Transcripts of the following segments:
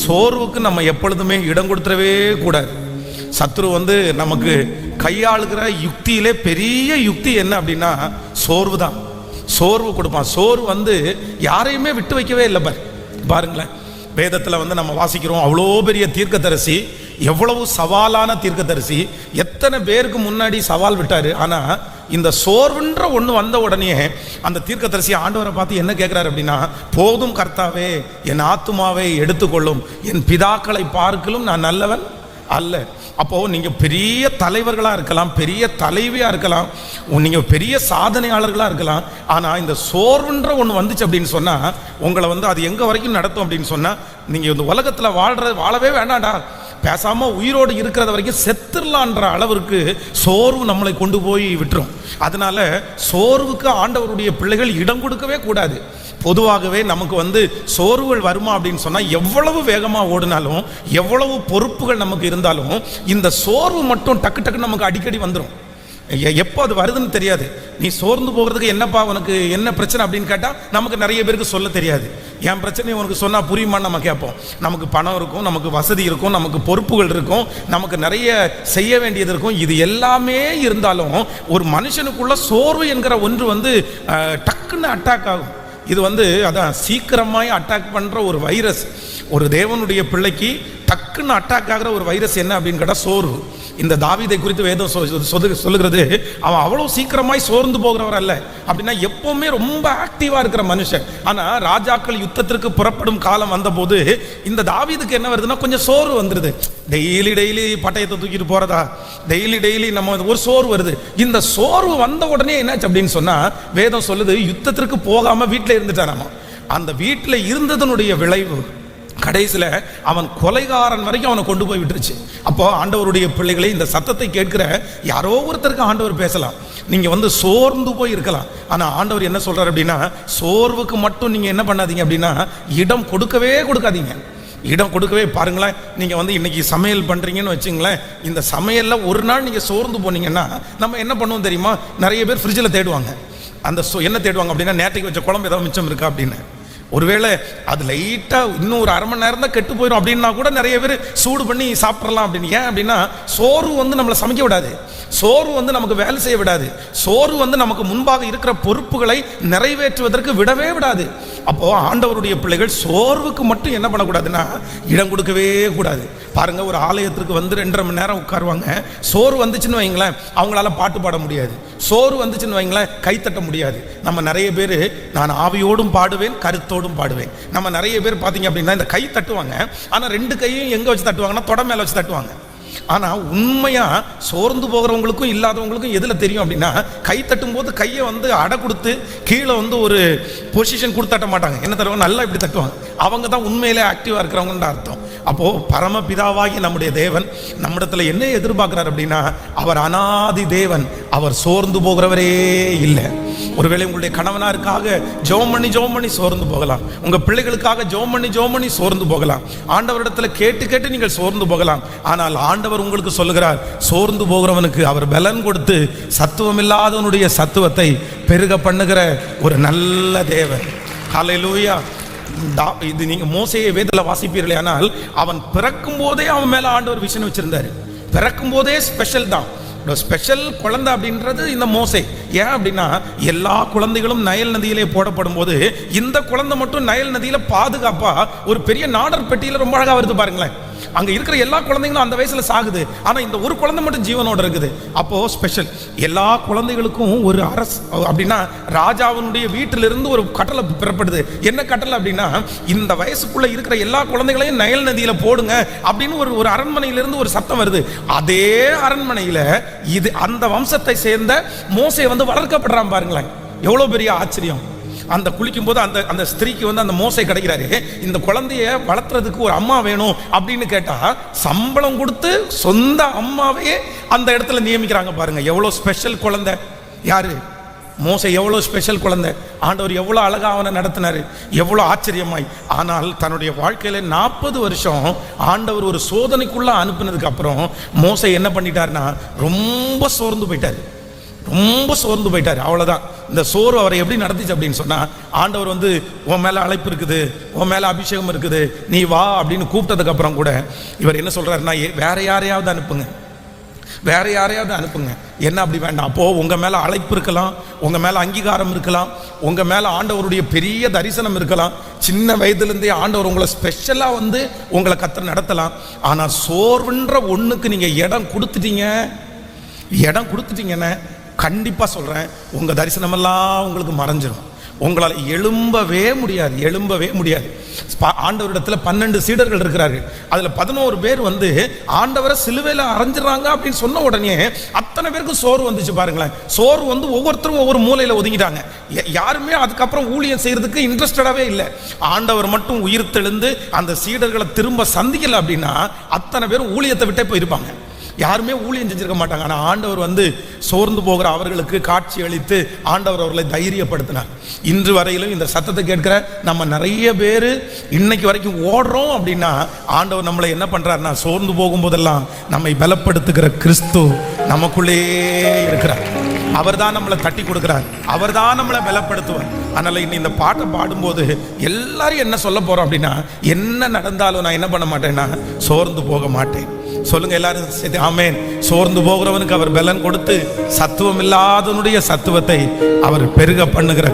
சோர்வுக்கு நம்ம எப்பொழுதுமே இடம் கொடுத்துடவே கூடாது. சத்துரு நமக்கு கையாளுகிற யுக்தியிலே பெரிய யுக்தி என்ன அப்படின்னா சோர்வு தான். சோர்வு கொடுப்பான். சோர்வு யாரையுமே விட்டு வைக்கவே இல்லை. பாருங்களேன், வேதத்தில் நம்ம வாசிக்கிறோம், அவ்வளோ பெரிய தீர்க்கதரிசி, எவ்வளவு சவாலான தீர்க்கதரிசி, எத்தனை பேருக்கு முன்னாடி சவால் விட்டாரு. ஆனால் இந்த சோர்வுன்ற ஒன்று வந்த உடனே அந்த தீர்க்கதரிசி ஆண்டவரை பார்த்து என்ன கேட்குறாரு அப்படின்னா, போதும் கர்த்தாவே, என் ஆத்துமாவை எடுத்துக்கொள்ளும், என் பிதாக்களை பார்க்கலும் நான் நல்லவன் அல்ல. அப்போது நீங்கள் பெரிய தலைவர்களாக இருக்கலாம், பெரிய தலைவியாக இருக்கலாம், நீங்கள் பெரிய சாதனையாளர்களாக இருக்கலாம். ஆனால் இந்த சோர்வுன்ற ஒன்று வந்துச்சு அப்படின்னு சொன்னால் உங்களை அது எங்கே வரைக்கும் நடத்தும் அப்படின்னு சொன்னால், நீங்கள் இந்த உலகத்தில் வாழவே வேண்டாம்டா, பேசாமல் உயிரோடு இருக்கிறத வரைக்கும் செத்துடலான்ற அளவிற்கு சோர்வு நம்மளை கொண்டு போய் விட்டுரும். அதனால சோர்வுக்கு ஆண்டவருடைய பிள்ளைகள் இடம் கொடுக்கவே கூடாது. பொதுவாகவே நமக்கு சோர்வுகள் வருமா அப்படின்னு சொன்னால், எவ்வளவு வேகமாக ஓடினாலும், எவ்வளவு பொறுப்புகள் நமக்கு இருந்தாலும், இந்த சோர்வு மட்டும் டக்கு டக்கு நமக்கு அடிக்கடி வந்துடும். எப்போ அது வருதுன்னு தெரியாது. நீ சோர்ந்து போகிறதுக்கு என்னப்பா, உனக்கு என்ன பிரச்சனை அப்படின்னு கேட்டால் நமக்கு நிறைய பேருக்கு சொல்ல தெரியாது. என் பிரச்சனையை உனக்கு சொன்னால் புரியுமான்னு நம்ம கேட்போம். நமக்கு பணம் இருக்கும், நமக்கு வசதி இருக்கும், நமக்கு பொறுப்புகள் இருக்கும், நமக்கு நிறைய செய்ய வேண்டியது இருக்கும். இது எல்லாமே இருந்தாலும் ஒரு மனுஷனுக்குள்ள சோர்வு என்கிற ஒன்று டக்குன்னு அட்டாக் ஆகும். இது அதான் சீக்கிரமாய் அட்டாக் பண்ணுற ஒரு வைரஸ். ஒரு தேவனுடைய பிள்ளைக்கு டக்குன்னு அட்டாக் ஆகிற ஒரு வைரஸ் என்ன அப்படின்னு கேட்டால் சோர்வு. இந்த தாவீதை குறித்து வேதம் சொல்லுகிறது, அவன் அவ்வளோ சீக்கிரமாய் சோர்ந்து போகிறவர் அல்ல. அப்படின்னா எப்பவுமே ரொம்ப ஆக்டிவாக இருக்கிற மனுஷன். ஆனால் ராஜாக்கள் யுத்தத்திற்கு புறப்படும் காலம் வந்தபோது இந்த தாவீதுக்கு என்ன வருதுன்னா கொஞ்சம் சோர்வு வந்துடுது. டெய்லி பட்டயத்தை தூக்கிட்டு போகிறதா, டெய்லி நம்ம ஒரு சோர்வு வருது. இந்த சோர்வு வந்த உடனே என்னாச்சு அப்படின்னு சொன்னால், வேதம் சொல்லுது யுத்தத்திற்கு போகாமல் வீட்டில் இருந்துட்டாராமா. அந்த வீட்டில் இருந்ததனுடைய விளைவு கடைசியில் அவன் கொலைகாரன் வரைக்கும் அவனை கொண்டு போய் விட்டுருச்சு. அப்போ ஆண்டவருடைய பிள்ளைகளை, இந்த சத்தத்தை கேட்கிற யாரோ ஒருத்தருக்கு ஆண்டவர் பேசலாம். நீங்கள் சோர்ந்து போய் இருக்கலாம். ஆனால் ஆண்டவர் என்ன சொல்கிறார் அப்படின்னா, சோர்வுக்கு மட்டும் நீங்கள் என்ன பண்ணாதீங்க அப்படின்னா, இடம் கொடுக்கவே கொடுக்காதீங்க. இடம் கொடுக்கவே பாருங்களேன். நீங்கள் இன்னைக்கு சமையல் பண்ணுறீங்கன்னு வச்சுங்களேன், இந்த சமையலில் ஒரு நாள் நீங்கள் சோர்ந்து போனீங்கன்னா நம்ம என்ன பண்ணுவோம் தெரியுமா, நிறைய பேர் ஃப்ரிட்ஜில் தேடுவாங்க. அந்த என்ன தேடுவாங்க அப்படின்னா, நேற்றுக்கு வச்ச குழம்பு ஏதாவது மிச்சம் இருக்கா அப்படின்னு. ஒருவேளை அது லைட்டாக இன்னும் ஒரு அரை மணி நேரம் தான் கெட்டு போயிடும் அப்படின்னா கூட நிறைய பேர் சூடு பண்ணி சாப்பிட்றலாம் அப்படின்னு. ஏன் அப்படின்னா சோர்வு நம்மளை சமைக்க விடாது, சோர்வு நமக்கு வேலை செய்ய விடாது, சோர்வு நமக்கு முன்பாக இருக்கிற பொறுப்புகளை நிறைவேற்றுவதற்கு விடவே விடாது. அப்போது ஆண்டவருடைய பிள்ளைகள் சோர்வுக்கு மட்டும் என்ன பண்ணக்கூடாதுன்னா இடம் கொடுக்கவே கூடாது. பாருங்க, ஒரு ஆலயத்திற்கு 2.5 மணி நேரம் உட்காருவாங்க. சோர்வு வந்துச்சுன்னு வைங்களேன், அவங்களால பாட்டு பாட முடியாது. சோர்வு வந்துச்சுன்னு வைங்களேன், கைத்தட்ட முடியாது. நம்ம நிறைய பேர் நான் ஆவியோடும் பாடுவேன், கருத்தோடும் பாடுவேன். நம்ம நிறைய பேர் பார்த்தீங்க அப்படின்னா இந்த கை தட்டுவாங்க. ஆனால் 2 கையும் எங்கே வச்சு தட்டுவாங்கன்னா தொட மேலே வச்சு தட்டுவாங்க. ஆனால் உண்மையாக சோர்ந்து போகிறவங்களுக்கும் இல்லாதவங்களுக்கும் எதில் தெரியும் அப்படின்னா, கை தட்டும் போது கையை அடை கொடுத்து கீழே ஒரு பொசிஷன் கொடுத்தாட்ட மாட்டாங்க. என்ன தருவாங்க, நல்லா இப்படி தட்டுவாங்க. அவங்க தான் உண்மையிலே ஆக்டிவாக இருக்கிறவங்கன்ற அர்த்தம். அப்போது பரமபிதாவாகி நம்முடைய தேவன் நம்மிடத்தில் என்ன எதிர்பார்க்குறார் அப்படின்னா, அவர் அனாதி தேவன், அவர் சோர்ந்து போகிறவரே இல்லை. ஒருவேளை உங்களுடைய கணவனாருக்காக ஜெபம் பண்ணி சோர்ந்து போகலாம். உங்கள் பிள்ளைகளுக்காக ஜெபம் பண்ணி சோர்ந்து போகலாம். ஆண்டவரிடத்தில் கேட்டு நீங்கள் சோர்ந்து போகலாம். ஆனால் ஆண்டவர் உங்களுக்கு சொல்லுகிறார், சோர்ந்து போகிறவனுக்கு அவர் பலன் கொடுத்து சத்துவம் இல்லாதவனுடைய சத்துவத்தை பெருக பண்ணுகிற ஒரு நல்ல தேவன். ஹல்லேலூயா. இது நீங்கள் மோசேயை வேதத்தில் வாசிப்பீர்களே, ஆனால் அவன் பிறக்கும் போதே அவன் மேலே ஆண்டவர் விஷன் வச்சிருந்தாரு. பிறக்கும் போதே ஸ்பெஷல் தான். ஸ்பெஷல் குழந்தை அப்படின்றது இந்த மோசே. ஏன் அப்படின்னா எல்லா குழந்தைகளும் நைல் நதியிலே போடப்படும் போது இந்த குழந்தை மட்டும் நைல் நதியில பாதுகாப்பா ஒரு பெரிய நாடர் பெட்டியில ரொம்ப அழகா வருது. பாருங்களேன், அங்க இருக்கிற எல்லா குழந்தைங்களும் அந்த வயசுல சாகுது, ஆனா இந்த ஒரு குழந்தை மட்டும் ஜீவனோட இருக்குது. அப்போ ஸ்பெஷல். எல்லா குழந்தைகளுக்கும் ஒரு அரசு அப்படின்னா ராஜாவினுடைய வீட்டிலிருந்து ஒரு கட்டளை பெறப்படுது. என்ன கட்டளை அப்படின்னா, இந்த வயசுக்குள்ள இருக்கிற எல்லா குழந்தைகளையும் நைல் நதியில போடுங்க அப்படின்னு ஒரு அரண்மனையிலிருந்து ஒரு சத்தம் வருது. அதே அரண்மனையில இது அந்த வம்சத்தை சேர்ந்த மோசே வளர்க்கப்படுறான். பாருங்களேன், எவ்வளவு பெரிய ஆச்சரியம். அந்த குளிக்கும் போது அந்த ஸ்திரீக்கு அந்த மோசை கிடைக்கிறாரு. இந்த குழந்தைய வளர்த்துறதுக்கு ஒரு அம்மா வேணும் அப்படின்னு கேட்டா சம்பளம் கொடுத்து சொந்த அம்மாவே அந்த இடத்துல நியமிக்கிறாங்க. பாருங்க, எவ்வளவு ஸ்பெஷல் குழந்தை. யாரு? மோசை. எவ்வளோ ஸ்பெஷல் குழந்தை. ஆண்டவர் எவ்வளோ அழகாக அவனை நடத்தினார், எவ்வளோ ஆச்சரியமாய். ஆனால் தன்னுடைய வாழ்க்கையில் 40 வருஷம் ஆண்டவர் ஒரு சோதனைக்குள்ளே அனுப்புனதுக்கு அப்புறம் மோசை என்ன பண்ணிட்டார்னா ரொம்ப சோர்ந்து போயிட்டார். அவ்வளோதான். இந்த சோர்வு அவரை எப்படி நடந்துச்சு அப்படின்னு சொன்னா, ஆண்டவர் வந்து உன் மேல அழைப்பு இருக்குது, உன் மேல அபிஷேகம் இருக்குது, நீ வா அப்படின்னு கூப்பிட்டதுக்கு அப்புறம் கூட இவர் என்ன சொல்றாருன்னா, வேற யாரையாவது அனுப்புங்க, வேற யாரையாவது அனுப்புங்க. என்ன அப்படி வேண்டாம்? அப்போ உங்க மேல அழைப்பு இருக்கலாம், உங்க மேல அங்கீகாரம் இருக்கலாம், உங்க மேல ஆண்டவருடைய பெரிய தரிசனம் இருக்கலாம், சின்ன வயதுலேருந்தே ஆண்டவர் உங்களை ஸ்பெஷலா வந்து உங்களை கர்த்தர் நடத்தலாம். ஆனா சோர்வுன்ற ஒண்ணுக்கு நீங்க இடம் கொடுத்துட்டீங்கன்னு கண்டிப்பா சொல்றேன், உங்க தரிசனமெல்லாம் உங்களுக்கு மறைஞ்சிடும். உங்களால் எழும்பவே முடியாது. ஆண்டவரிடத்துல 12 சீடர்கள் இருக்கிறார்கள். அதுல 11 பேர் வந்து ஆண்டவரை சிலுவையில அரைஞ்சிடறாங்க அப்படின்னு சொன்ன உடனே அத்தனை பேருக்கு சோர்வு வந்துச்சு. பாருங்களேன், சோர்வு வந்து ஒவ்வொருத்தரும் ஒவ்வொரு மூலையில ஒதுங்கிட்டாங்க. யாருமே அதுக்கப்புறம் ஊழியம் செய்யறதுக்கு இன்ட்ரெஸ்டடாவே இல்லை. ஆண்டவர் மட்டும் உயிர் தெழுந்து அந்த சீடர்களை திரும்ப சந்திக்கல அப்படின்னா அத்தனை பேரும் ஊழியத்தை விட்டே போயிருப்பாங்க. யாருமே ஊழியம் செஞ்சிருக்க மாட்டாங்க. ஆனால் ஆண்டவர் வந்து சோர்ந்து போகிற அவர்களுக்கு காட்சி அளித்து ஆண்டவர் அவர்களை தைரியப்படுத்தினார். இன்று வரையிலும் இந்த சத்தத்தை கேட்கிற நம்ம நிறைய பேர் இன்னைக்கு வரைக்கும் ஓடுறோம் அப்படின்னா, ஆண்டவர் நம்மளை என்ன பண்றாருன்னா, சோர்ந்து போகும்போதெல்லாம் நம்மை பலப்படுத்துகிற கிறிஸ்து நமக்குள்ளே இருக்கிறார். அவர் தான் நம்மளை தட்டி கொடுக்கிறார், அவர் தான் நம்மளை பலப்படுத்துவார். அதனால இன்னும் இந்த பாட்டை பாடும்போது எல்லாரும் என்ன சொல்ல போறோம் அப்படின்னா, என்ன நடந்தாலும் நான் என்ன பண்ண மாட்டேன்னா, சோர்ந்து போக மாட்டேன். சொல்லுங்க எல்லாரும் ஆமென். சோர்ந்து போகிறவனுக்கு அவர் பலன் கொடுத்து சத்துவம் இல்லாதவனுடைய சத்துவத்தை அவர் பெருக பண்ணுகிற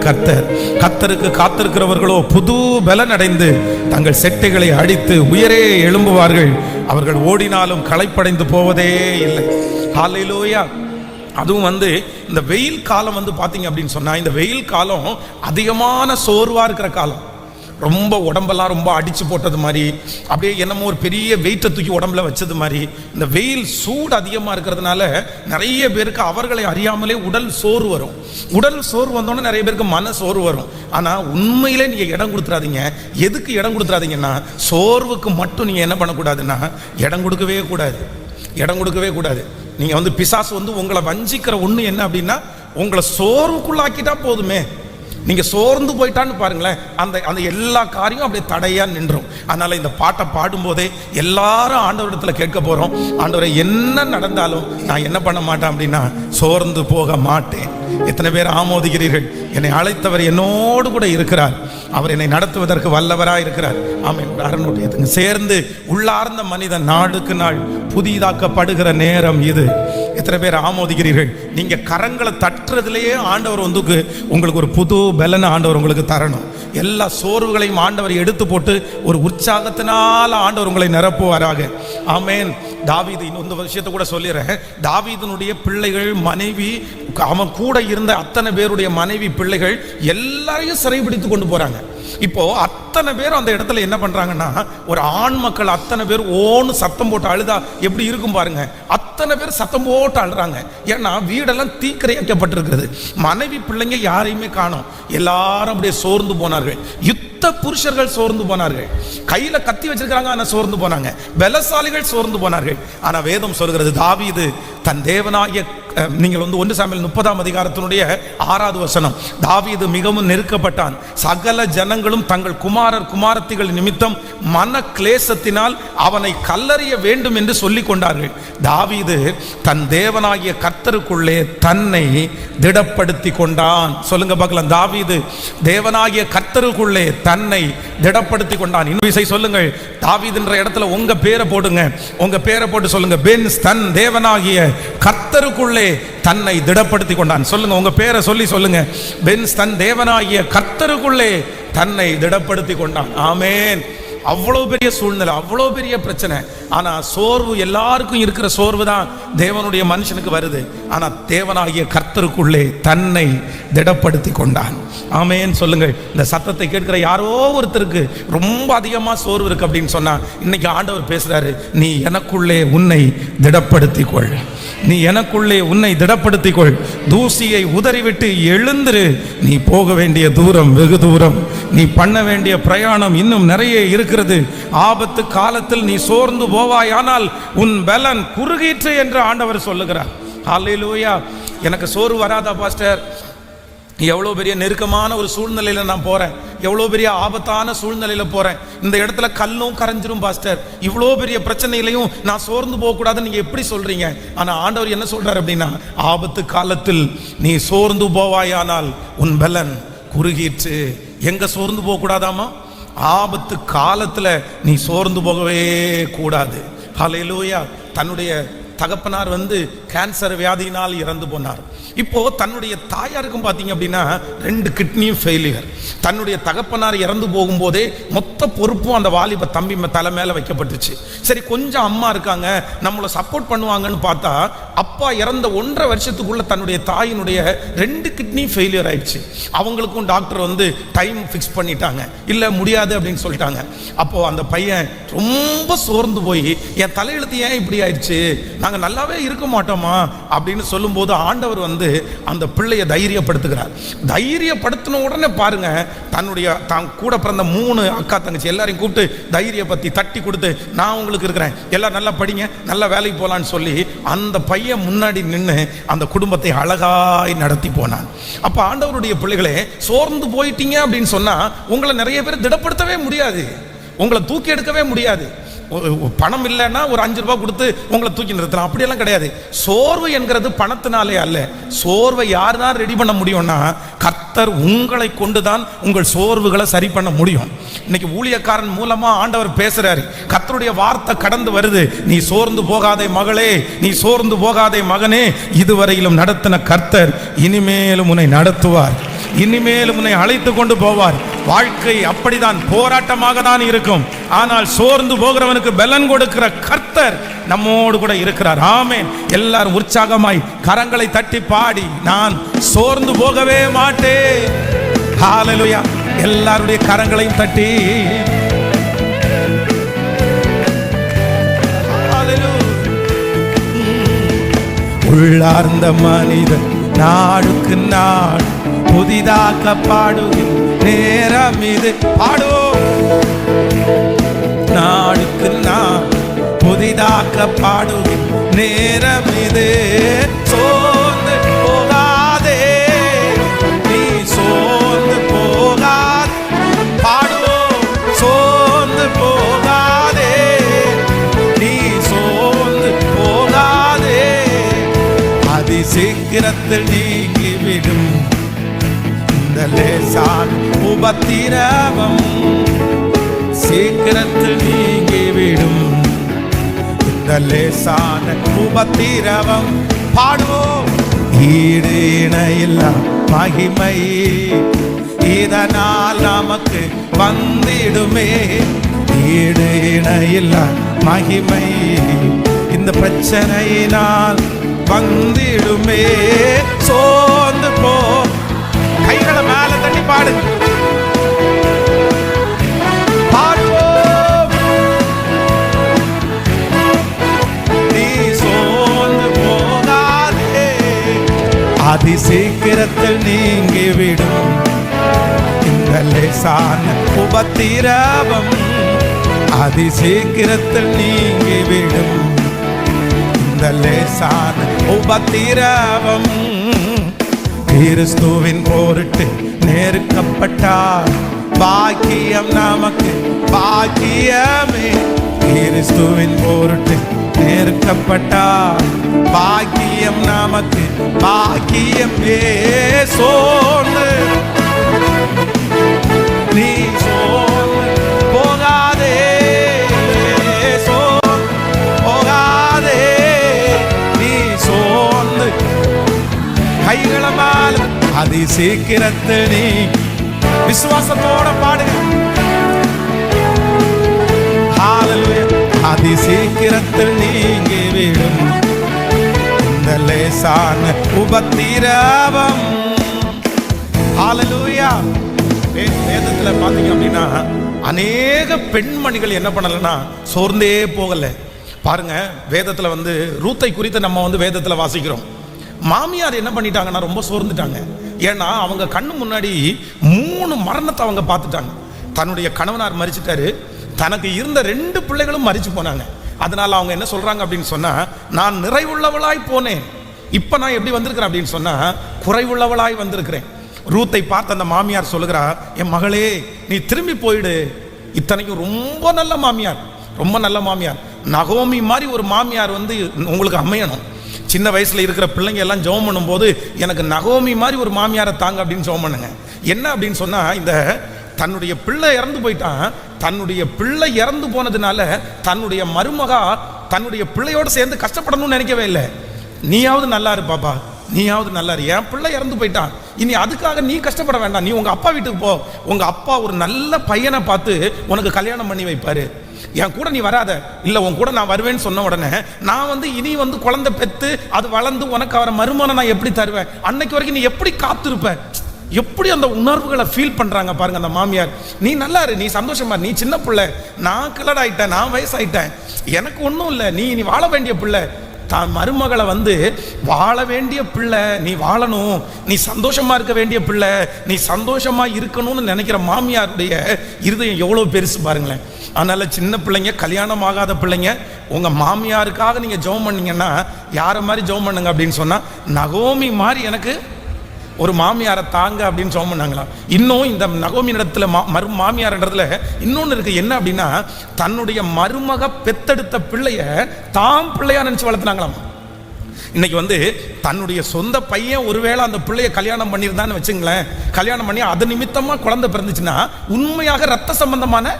கர்த்தருக்கு காத்திருக்கிறவர்களோ புது பலன் அடைந்து தங்கள் செட்டைகளை அடித்து உயரே எழும்புவார்கள். அவர்கள் ஓடினாலும் களைப்படைந்து போவதே இல்லை. ஹல்லேலூயா. அதுவும் வந்து இந்த வெயில் காலம் வந்து பாத்தீங்க அப்படின்னு சொன்னா, இந்த வெயில் காலம் அதிகமான சோர்வா இருக்கிற காலம். ரொம்ப உடம்பெல்லாம் ரொம்ப அடிச்சு போட்டது மாதிரி, அப்படியே என்னமோ ஒரு பெரிய வெயிட்டை தூக்கி உடம்புல வச்சது மாதிரி, இந்த வெயில் சூடு அதிகமா இருக்கிறதுனால நிறைய பேருக்கு அவர்களை அறியாமலே உடல் சோர்வு வரும். உடல் சோர்வு வந்தோடனே நிறைய பேருக்கு மன சோர்வு வரும். ஆனா உண்மையிலே நீங்க இடம் கொடுத்துறாதீங்க. எதுக்கு இடம் கொடுத்துறாதீங்கன்னா, சோர்வுக்கு மட்டும் நீங்க என்ன பண்ணக்கூடாதுன்னா, இடம் கொடுக்கவே கூடாது. நீங்க வந்து பிசாசு வந்து உங்களை வஞ்சிக்கிற ஒண்ணு என்ன அப்படின்னா, உங்களை சோர்வுக்குள்ளாக்கிட்டா போதுமே. நீங்க சோர்ந்து போயிட்டான்னு பாருங்களேன், அந்த எல்லா காரியம் அப்படியே தடையா நின்றும். அதனால இந்த பாட்டை பாடும்போதே எல்லாரும் ஆண்டவரிடத்துல கேட்க போறோம், ஆண்டவரை என்ன நடந்தாலும் நான் என்ன பண்ண மாட்டேன் அப்படின்னா, சோர்ந்து போக மாட்டேன். எத்தனை பேர் ஆமோதிக்கிறீர்கள்? என்னை அழைத்தவர் என்னோடு கூட இருக்கிறார், அவர் என்னை நடத்துவதற்கு வல்லவராக இருக்கிறார். ஆமென். அரண்மனை சேர்ந்து உள்ளார்ந்த மனிதன் நாளுக்கு நாள் புதிதாக்கப்படுகிற நேரம் இது. எத்தனை பேர் ஆமோதிக்கிறீர்கள்? நீங்க கரங்களை தட்டுறதுலேயே ஆண்டவர் வந்து உங்களுக்கு ஒரு புது பலனை ஆண்டவர் உங்களுக்கு தரணும். எல்லா சோர்வுகளையும் ஆண்டவர் எடுத்து போட்டு ஒரு உற்சாகத்தினால ஆண்டவர் உங்களை நிரப்புவாராக. ஆமென். தாவீது, இன்னொரு விஷயத்தை கூட சொல்லிடுறேன். தாவீதனுடைய பிள்ளைகள், மனைவி, அவன் கூட இருந்த அத்தனை பேருடைய மனைவி, பிள்ளைகள் எல்லாரையும் சிறைபிடித்து கொண்டு போறாங்க. இப்போ அத்தனை பேரும் அந்த இடத்துல என்ன பண்றாங்கன்னா, ஒரு ஆண் மக்கள் அத்தனை பேர் ஓன்னு சத்தம் போட்டு அழுதா எப்படி இருக்கும் பாருங்க. அத்தனை பேர் சத்தம் போட்டு அழுறாங்க. ஏன்னா வீடெல்லாம் தீக்கிரையாக்கப்பட்டிருக்கிறது. மனைவி பிள்ளைங்க யாரையுமே காணோம். எல்லாரும் அப்படியே சோர்ந்து போனார்கள். யுத்த புருஷர்கள் சோர்ந்து போனார்கள். கையில கத்தி வச்சிருக்காங்க, ஆனா சோர்ந்து போனாங்க. பலசாலிகள் சோர்ந்து போனார்கள். ஆனா வேதம் சொல்கிறது, தாவீது தன் தேவனாகிய, நீங்கள் வந்து 1 சாமுவேல் 30ஆம் அதிகாரத்தினுடைய 6வது வசனம், தாவீது மிகவும் நெருக்கப்பட்டான். சகல ஜனங்களும் தங்கள் குமாரர் குமாரத்திகள் நிமித்தம் மன கிளேசத்தினால் அவனை கல்லறிய வேண்டும் என்று சொல்லிக் கொண்டார்கள். தாவீது தன் தேவனாகிய கர்த்தருக்குள்ளே தன்னை திடப்படுத்தி கொண்டான். சொல்லுங்க பார்க்கலாம். தாவீது தேவனாகிய கர்த்தருக்குள்ளே தன்னை திடப்படுத்தி கொண்டான். இன்னும் இசை சொல்லுங்கள். தாவீதுன்ற இடத்துல உங்க பேரை போடுங்க. உங்க பேரை போட்டு சொல்லுங்க, பென்ஸ் தன் தேவனாகிய கர்த்தருக்குள்ளே தன்னை திடப்படுத்தி கொண்டான். சொல்லுங்க, உங்க பேரை சொல்லி சொல்லுங்க. பென்ஸ் தன் தேவனாகிய கர்த்தருக்குள்ளே தன்னை திடப்படுத்தி கொண்டான். ஆமென். அவ்வளவு பெரிய சூழ்நிலை, அவ்வளவு பெரிய பிரச்சனை. ஆனா சோர்வு, எல்லாருக்கும் இருக்கிற சோர்வு தான் தேவனுடைய மனுஷனுக்கு வருது. ஆனா தேவனாகிய கர்த்தருக்குள்ளே தன்னை திடப்படுத்தி கொண்டான். ஆமென். சொல்லுங்கள். இந்த சத்தத்தை கேட்கிற யாரோ ஒருத்தருக்கு ரொம்ப அதிகமா சோர்வு இருக்கு அப்படின்னு சொன்னா, இன்னைக்கு ஆண்டவர் பேசுறாரு, நீ எனக்குள்ளே உன்னை திடப்படுத்திக் கொள். நீ எனக்குள்ளே உன்னை திடப்படுத்திக் கொள். தூசியை உதறிவிட்டு எழுந்திரு. நீ போக வேண்டிய தூரம் வெகு தூரம். நீ பண்ண வேண்டிய பிரயாணம் இன்னும் நிறைய இருக்கிறது. ஆபத்து காலத்தில் நீ சோர்ந்து போவாயானால் உன் பலன் குறுகிற்று என்று ஆண்டவர் சொல்லுகிறார். ஹல்லேலூயா. எனக்கு சோர்வு வராதா பாஸ்டர்? எவ்வளோ பெரிய நெருக்கமான ஒரு சூழ்நிலையில் நான் போகிறேன், எவ்வளோ பெரிய ஆபத்தான சூழ்நிலையில் போகிறேன், இந்த இடத்துல கல்லும் கரைஞ்சிரும் பாஸ்டர், இவ்வளோ பெரிய பிரச்சனையிலையும் நான் சோர்ந்து போகக்கூடாதுன்னு நீங்கள் எப்படி சொல்கிறீங்க? ஆனால் ஆண்டவர் என்ன சொல்கிறார் அப்படின்னா, ஆபத்து காலத்தில் நீ சோர்ந்து போவாயானால் உன் பலன் குறுகிற்று. எங்கே சோர்ந்து போகக்கூடாதாமா? ஆபத்து காலத்தில் நீ சோர்ந்து போகவே கூடாது. ஹல்லேலூயா. தன்னுடைய தகப்பனார் கேன்சர் வியாதியினால் இறந்து போனார். இப்போ தன்னுடைய தாயாருக்கும் பார்த்தீங்க அப்படின்னா 2 கிட்னியும் ஃபெயிலியர். தன்னுடைய தகப்பனார் இறந்து போகும்போதே மொத்த பொறுப்பும் அந்த வாலிப தம்பி தலை மேலே வைக்கப்பட்டுச்சு. சரி, கொஞ்சம் அம்மா இருக்காங்க, நம்மளை சப்போர்ட் பண்ணுவாங்கன்னு பார்த்தா அப்பா இறந்த 1.5 வருஷத்துக்குள்ள தன்னுடைய தாயினுடைய 2 கிட்னி ஃபெயிலியர் ஆயிடுச்சு. அவங்களுக்கும் டாக்டர் டைம் ஃபிக்ஸ் பண்ணிட்டாங்க, இல்லை முடியாது அப்படின்னு சொல்லிட்டாங்க. அப்போ அந்த பையன் ரொம்ப சோர்ந்து போய், என் தலையெழுத்து ஏன் இப்படி ஆயிடுச்சு, நாங்கள் நல்லாவே இருக்க மாட்டோமா அப்படின்னு சொல்லும்போது ஆண்டவர் அந்த பிள்ளையை தைரியப்படுத்துகிறார். தைரியப்படுத்தின உடனே பாருங்க, தான் கூட பிறந்த 3 அக்கா தங்கச்சி எல்லாரையும் கூப்பிட்டு தைரிய பத்தி தட்டி கொடுத்து, நான் உங்களுக்கு இருக்கிறேன், எல்லாம் நல்லா படிங்க, நல்ல வேலைக்கு போலான்னு சொல்லி அந்த பையன் முன்னாடி நின்று அந்த குடும்பத்தை அழகாய் நடத்தி போனான். அப்ப ஆண்டவருடைய பிள்ளைகளே, சோர்ந்து போயிட்டீங்க அப்படின்னு சொன்னா உங்களை நிறைய பேர் திடப்படுத்தவே முடியாது, உங்களை தூக்கி எடுக்கவே முடியாது. பணம் இல்லைன்னா ஒரு 5 ரூபாய் கொடுத்து உங்களை தூக்கி நிறுத்தலாம், அப்படியெல்லாம் கிடையாது. சோர்வு என்கிறது பணத்தினாலே அல்ல. சோர்வை யார் தான் ரெடி பண்ண முடியும்னா, கர்த்தர் உங்களை கொண்டுதான் உங்கள் சோர்வுகளை சரி பண்ண முடியும். இன்னைக்கு ஊழியக்காரன் மூலமா ஆண்டவர் பேசுறாரு, கர்த்தருடைய வார்த்தை கடந்து வருது. நீ சோர்ந்து போகாதே மகளே, நீ சோர்ந்து போகாதே மகனே, இதுவரையிலும் நடத்தின கர்த்தர் இனிமேலும் உன்னை நடத்துவார், இனிமேலும் உன்னை அழைத்து கொண்டு போவார். வாழ்க்கை அப்படிதான், போராட்டமாக தான் இருக்கும். ஆனால் சோர்ந்து போகிறவனுக்கு பலன் கொடுக்கிற கர்த்தர் நம்மோடு கூட இருக்கிறார். ஆமென். எல்லாரும் உற்சாகமாய் கரங்களை தட்டி பாடி, நான் சோர்ந்து போகவே மாட்டேன். ஹல்லேலூயா. எல்லாருடைய கரங்களையும் தட்டி உள்ளார்ந்த மனிதன் நாடுக்கு நாடு புதிதாக பாடுகிற நேரம் இது. பாடுவோம். நாடுக்கு நாள் புதிதாக பாடுகிற நேரம் இது. சோர்ந்து போகாதே, நீ சோர்ந்து போகாதே. பாடுவோம். சோர்ந்து போகாதே, நீ சோர்ந்து போகாதே. அதி சீக்கிரத்தில் நீங்கிவிடும் லேசான உபத்திரவம், சீக்கிரத்தில் நீங்கிவிடும் இந்த லேசான உபத்திரவம். பாடுவோம். ஈடு இணையில்லா மகிமை இதனால் நமக்கு வந்திடுமே. ஈடு இணையில்லா மகிமை இந்த பிரச்சனையினால் வந்திடுமே. சோர்ந்து போ. கைகளை மேல தட்டி பாடு. பாடுவோம். நீ சோர்ந்து போகாதே, அதி சீக்கிரத்தில் நீங்கிவிடும் இந்த லேசான உபத்திரவம். அதி சீக்கிரத்தில் நீங்கிவிடும் இந்த லேசான உபத்திரவம். கிறிஸ்துவின் பொருட்டு நெருக்கப்பட்டார், பாக்கியம் நமக்கு பாக்கியமே. கிறிஸ்துவின் பொருட்டு நெருக்கப்பட்டார், பாக்கியம் நமக்கு பாக்கியமே. சோர்ந்து நீ சோர்ந்து போகாதே, சோர்ந்து போகாதே. நீ சோர்ந்து கைகள மேல அதி சீக்கிரத்து நீ விசுவாசத்தோட பாடுங்க. ஹல்லேலூயா. அதி சீக்கிரத்தில் நீங்கிவிடும் இந்த லேசான உபத்திரவம். ஹல்லேலூயா. வேதத்துல பாத்தீங்க அப்படின்னா அநேக பெண்மணிகள் என்ன பண்ணலன்னா சோர்ந்தே போகல. பாருங்க, வேதத்துல ரூத்தை குறித்து நம்ம வேதத்துல வாசிக்கிறோம். மாமியார் என்ன பண்ணிட்டாங்கன்னா ரொம்ப சோர்ந்துட்டாங்க. ஏன்னா அவங்க கண்ணு முன்னாடி 3 மரணத்தை அவங்க பார்த்துட்டாங்க. தன்னுடைய கணவனார் மரிச்சிட்டாரு, தனக்கு இருந்த 2 பிள்ளைகளும் மரிச்சு போனாங்க. அதனால அவங்க என்ன சொல்றாங்க அப்படின்னு சொன்னா, நான் நிறைவுள்ளவளாய் போனேன், இப்ப நான் எப்படி வந்திருக்கிறேன் அப்படின்னு சொன்னா குறைவுள்ளவளாய் வந்திருக்கிறேன். ரூத்தை பார்த்து அந்த மாமியார் சொல்லுகிறா, என் மகளே நீ திரும்பி போயிடு. இத்தனைக்கும் ரொம்ப நல்ல மாமியார், ரொம்ப நல்ல மாமியார். நகோமி மாதிரி ஒரு மாமியார் வந்து உங்களுக்கு அமையணும். சின்ன வயசுல இருக்கிற பிள்ளைங்க எல்லாம் ஜெபம் பண்ணும்போது எனக்கு நகோமி மாதிரி ஒரு மாமியாரை தாங்க அப்படின்னு ஜெபம் பண்ணுங்க. என்ன அப்படின்னு சொன்னா, இந்த தன்னுடைய பிள்ளை இறந்து போயிட்டான். தன்னுடைய பிள்ளை இறந்து போனதுனால தன்னுடைய மருமகா தன்னுடைய பிள்ளையோடு சேர்ந்து கஷ்டப்படணும்னு நினைக்கவே இல்லை. நீயாவது நல்லா இரு பாப்பா, நீயாவது நல்லா இரு, என் பிள்ளை இறந்து போயிட்டான், இனி அதுக்காக நீ கஷ்டப்பட வேண்டாம், நீ உங்க அப்பா வீட்டுக்கு போ, உங்க அப்பா ஒரு நல்ல பையனை பார்த்து உனக்கு கல்யாணம் பண்ணி வைப்பாரு, என் கூட நீ வராத. இல்லை உன் கூட நான் வருவேன்னு சொன்ன உடனே நான் வந்து இனி வந்து குழந்தை பெற்று அது வளர்ந்து உனக்கு அவரை மருமனை நான் எப்படி தருவேன், அன்னைக்கு வரைக்கும் நீ எப்படி காத்திருப்ப. எப்படி அந்த உணர்வுகளை ஃபீல் பண்றாங்க பாருங்க அந்த மாமியார். நீ நல்லா இரு, நீ சந்தோஷமா, நீ சின்ன பிள்ளை, நான் கிளடாயிட்டேன், நான் வயசாயிட்டேன், எனக்கு ஒன்றும் இல்லை, நீ வாழ வேண்டிய பிள்ளை. தான் மருமகளை வந்து வாழ வேண்டிய பிள்ளை, நீ வாழணும், நீ சந்தோஷமா இருக்க வேண்டிய பிள்ளை, நீ சந்தோஷமா இருக்கணும்னு நினைக்கிற மாமியாருடைய இருதயம் எவ்வளோ பெருசு பாருங்களேன். அதனால சின்ன பிள்ளைங்க, கல்யாணம் ஆகாத பிள்ளைங்க, உங்க மாமியாருக்காக நீங்க ஜெபம் பண்ணீங்கன்னா யாரை மாதிரி ஜெபம் பண்ணுங்க அப்படின்னு சொன்னா, நகோமி மாதிரி எனக்கு ஒரு மாமியாரை தாங்க அப்படின்னு ஜெபம் பண்ணாங்களா. இன்னும் இந்த நகோமி இடத்துல மாமியார்ன்றதுல இன்னொன்று இருக்கு. என்ன அப்படின்னா, தன்னுடைய மருமக பெத்தெடுத்த பிள்ளைய தாம் பிள்ளையா நினைச்சு வளர்த்துனாங்களாம். இன்னைக்கு வந்து தன்னுடைய சொந்த பையன் ஒருவேளை அந்த பிள்ளைய கல்யாணம் பண்ணியிருந்தான்னு வச்சுங்களேன், கல்யாணம் பண்ணி அது நிமித்தமா குழந்தை பிறந்துச்சுன்னா உண்மையாக ரத்த சம்பந்தமான